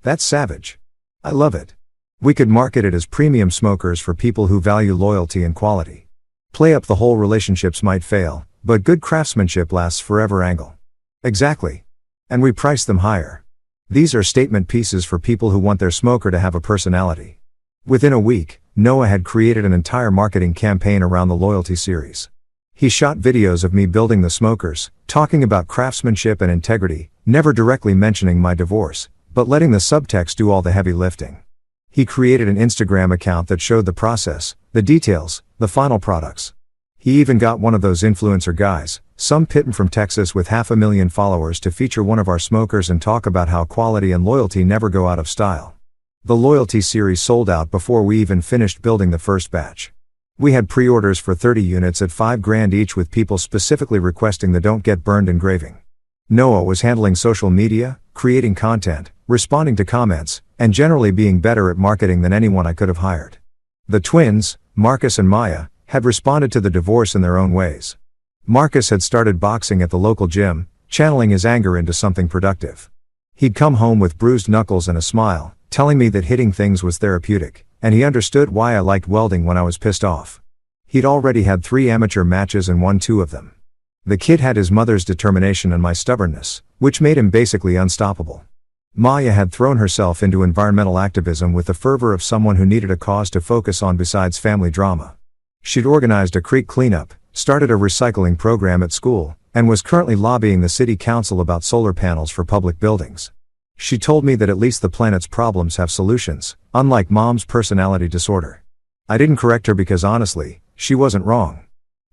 "That's savage. I love it. We could market it as premium smokers for people who value loyalty and quality. Play up the whole relationships might fail, but good craftsmanship lasts forever angle." "Exactly. And we price them higher. These are statement pieces for people who want their smoker to have a personality." Within a week, Noah had created an entire marketing campaign around the Loyalty Series. He shot videos of me building the smokers, talking about craftsmanship and integrity, never directly mentioning my divorce, but letting the subtext do all the heavy lifting. He created an Instagram account that showed the process, the details, the final products. He even got one of those influencer guys, some pitten from Texas with 500,000 followers, to feature one of our smokers and talk about how quality and loyalty never go out of style. The Loyalty Series sold out before we even finished building the first batch. We had pre-orders for 30 units at $5,000 each, with people specifically requesting the "Don't Get Burned" engraving. Noah was handling social media, creating content, responding to comments, and generally being better at marketing than anyone I could have hired. The twins, Marcus and Maya, had responded to the divorce in their own ways. Marcus had started boxing at the local gym, channeling his anger into something productive. He'd come home with bruised knuckles and a smile, telling me that hitting things was therapeutic, and he understood why I liked welding when I was pissed off. He'd already had 3 amateur matches and won 2 of them. The kid had his mother's determination and my stubbornness, which made him basically unstoppable. Maya had thrown herself into environmental activism with the fervor of someone who needed a cause to focus on besides family drama. She'd organized a creek cleanup, started a recycling program at school, and was currently lobbying the city council about solar panels for public buildings. She told me that at least the planet's problems have solutions, unlike Mom's personality disorder. I didn't correct her because honestly, she wasn't wrong.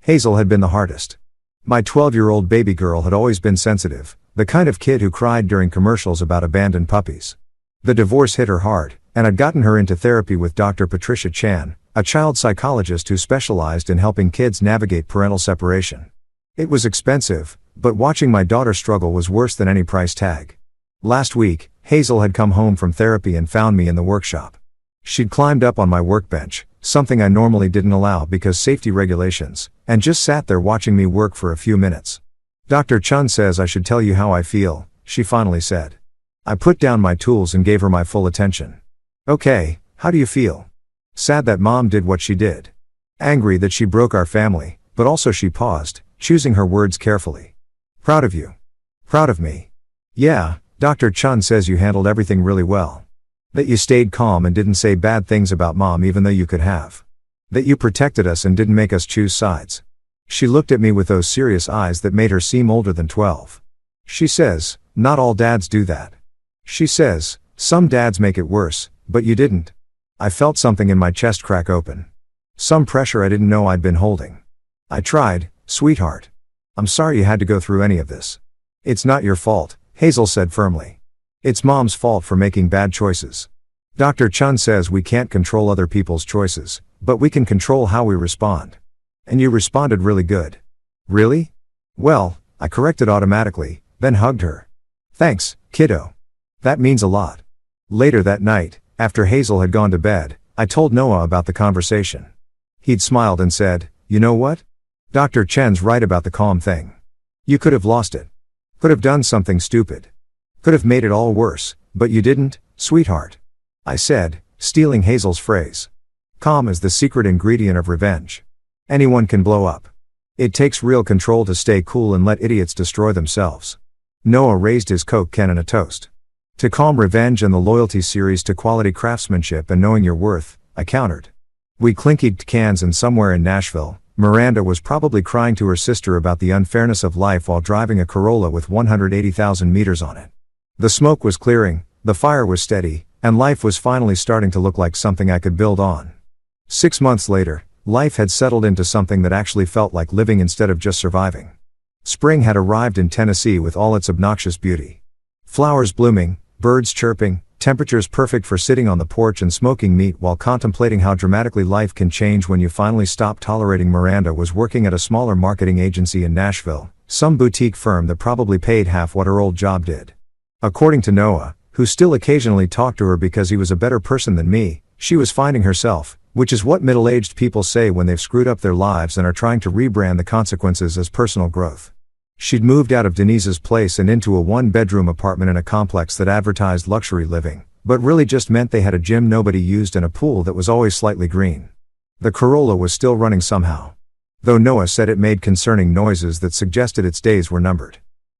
Hazel had been the hardest. My 12-year-old baby girl had always been sensitive, the kind of kid who cried during commercials about abandoned puppies. The divorce hit her hard, and I'd gotten her into therapy with Dr. Patricia Chan, a child psychologist who specialized in helping kids navigate parental separation. It was expensive, but watching my daughter struggle was worse than any price tag. Last week, Hazel had come home from therapy and found me in the workshop. She'd climbed up on my workbench, something I normally didn't allow because safety regulations, and just sat there watching me work for a few minutes. "Dr. Chun says I should tell you how I feel," she finally said. I put down my tools and gave her my full attention. "Okay, how do you feel?" "Sad that Mom did what she did. Angry that she broke our family, but also," she paused, choosing her words carefully. "Proud of you." "Proud of me?" "Yeah, Dr. Chun says you handled everything really well. That you stayed calm and didn't say bad things about Mom even though you could have. That you protected us and didn't make us choose sides." She looked at me with those serious eyes that made her seem older than 12. She says, "Not all dads do that." She says, "Some dads make it worse, but you didn't." I felt something in my chest crack open. Some pressure I didn't know I'd been holding. "I tried, sweetheart. I'm sorry you had to go through any of this." "It's not your fault," Hazel said firmly. "It's Mom's fault for making bad choices. Dr. Chun says we can't control other people's choices, but we can control how we respond. And you responded really good." "Really?" "Well," I corrected automatically, then hugged her. "Thanks, kiddo. That means a lot." Later that night, after Hazel had gone to bed, I told Noah about the conversation. He'd smiled and said, "You know what? Dr. Chen's right about the calm thing. You could have lost it. Could have done something stupid. Could have made it all worse, but you didn't, sweetheart. I said, stealing Hazel's phrase. Calm is the secret ingredient of revenge. Anyone can blow up. It takes real control to stay cool and let idiots destroy themselves. Noah raised his Coke can in a toast. To calm revenge and the loyalty series to quality craftsmanship and knowing your worth, I countered. We clinkied cans and somewhere in Nashville, Miranda was probably crying to her sister about the unfairness of life while driving a Corolla with 180,000 meters on it. The smoke was clearing, the fire was steady, and life was finally starting to look like something I could build on. 6 months later, life had settled into something that actually felt like living instead of just surviving. Spring had arrived in Tennessee with all its obnoxious beauty. Flowers blooming, birds chirping, temperatures perfect for sitting on the porch and smoking meat while contemplating how dramatically life can change when you finally stop tolerating. Miranda was working at a smaller marketing agency in Nashville, some boutique firm that probably paid half what her old job did. According to Noah, who still occasionally talked to her because he was a better person than me, she was finding herself, which is what middle-aged people say when they've screwed up their lives and are trying to rebrand the consequences as personal growth. She'd moved out of Denise's place and into a one-bedroom apartment in a complex that advertised luxury living, but really just meant they had a gym nobody used and a pool that was always slightly green. The Corolla was still running somehow. Though Noah said it made concerning noises that suggested its days were numbered.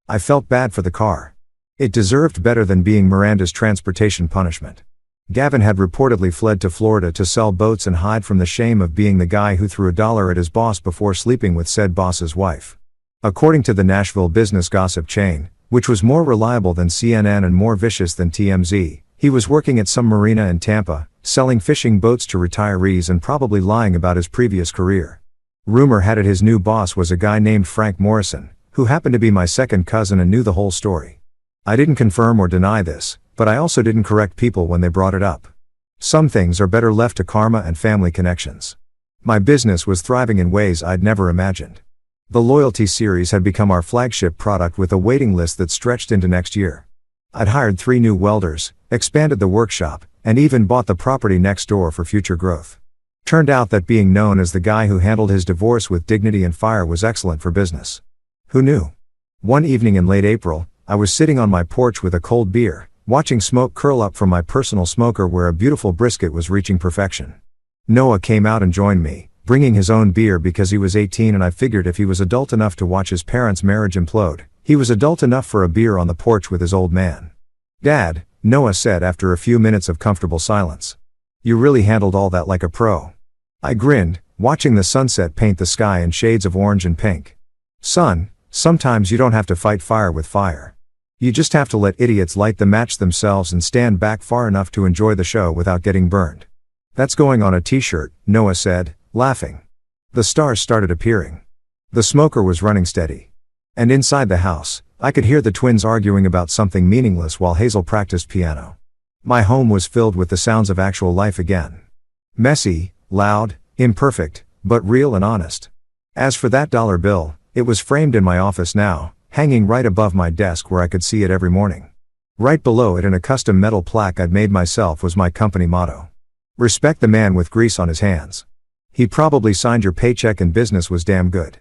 I felt bad for the car. It deserved better than being Miranda's transportation punishment. Gavin had reportedly fled to Florida to sell boats and hide from the shame of being the guy who threw $1 at his boss before sleeping with said boss's wife. According to the Nashville business gossip chain, which was more reliable than CNN and more vicious than TMZ, he was working at some marina in Tampa, selling fishing boats to retirees and probably lying about his previous career. Rumor had it his new boss was a guy named Frank Morrison, who happened to be my second cousin and knew the whole story. I didn't confirm or deny this, but I also didn't correct people when they brought it up. Some things are better left to karma and family connections. My business was thriving in ways I'd never imagined. The loyalty series had become our flagship product with a waiting list that stretched into next year. I'd hired 3 new welders, expanded the workshop, and even bought the property next door for future growth. Turned out that being known as the guy who handled his divorce with dignity and fire was excellent for business. Who knew? One evening in late April, I was sitting on my porch with a cold beer, watching smoke curl up from my personal smoker where a beautiful brisket was reaching perfection. Noah came out and joined me, bringing his own beer because he was 18 and I figured if he was adult enough to watch his parents' marriage implode, he was adult enough for a beer on the porch with his old man. "Dad," Noah said after a few minutes of comfortable silence. "You really handled all that like a pro." I grinned, watching the sunset paint the sky in shades of orange and pink. "Son, sometimes you don't have to fight fire with fire. You just have to let idiots light the match themselves and stand back far enough to enjoy the show without getting burned." "That's going on a t-shirt," Noah said, laughing. The stars started appearing. The smoker was running steady. And inside the house, I could hear the twins arguing about something meaningless while Hazel practiced piano. My home was filled with the sounds of actual life again. Messy, loud, imperfect, but real and honest. As for that dollar bill, it was framed in my office now, hanging right above my desk where I could see it every morning. Right below it in a custom metal plaque I'd made myself was my company motto. Respect the man with grease on his hands. He probably signed your paycheck and business was damn good.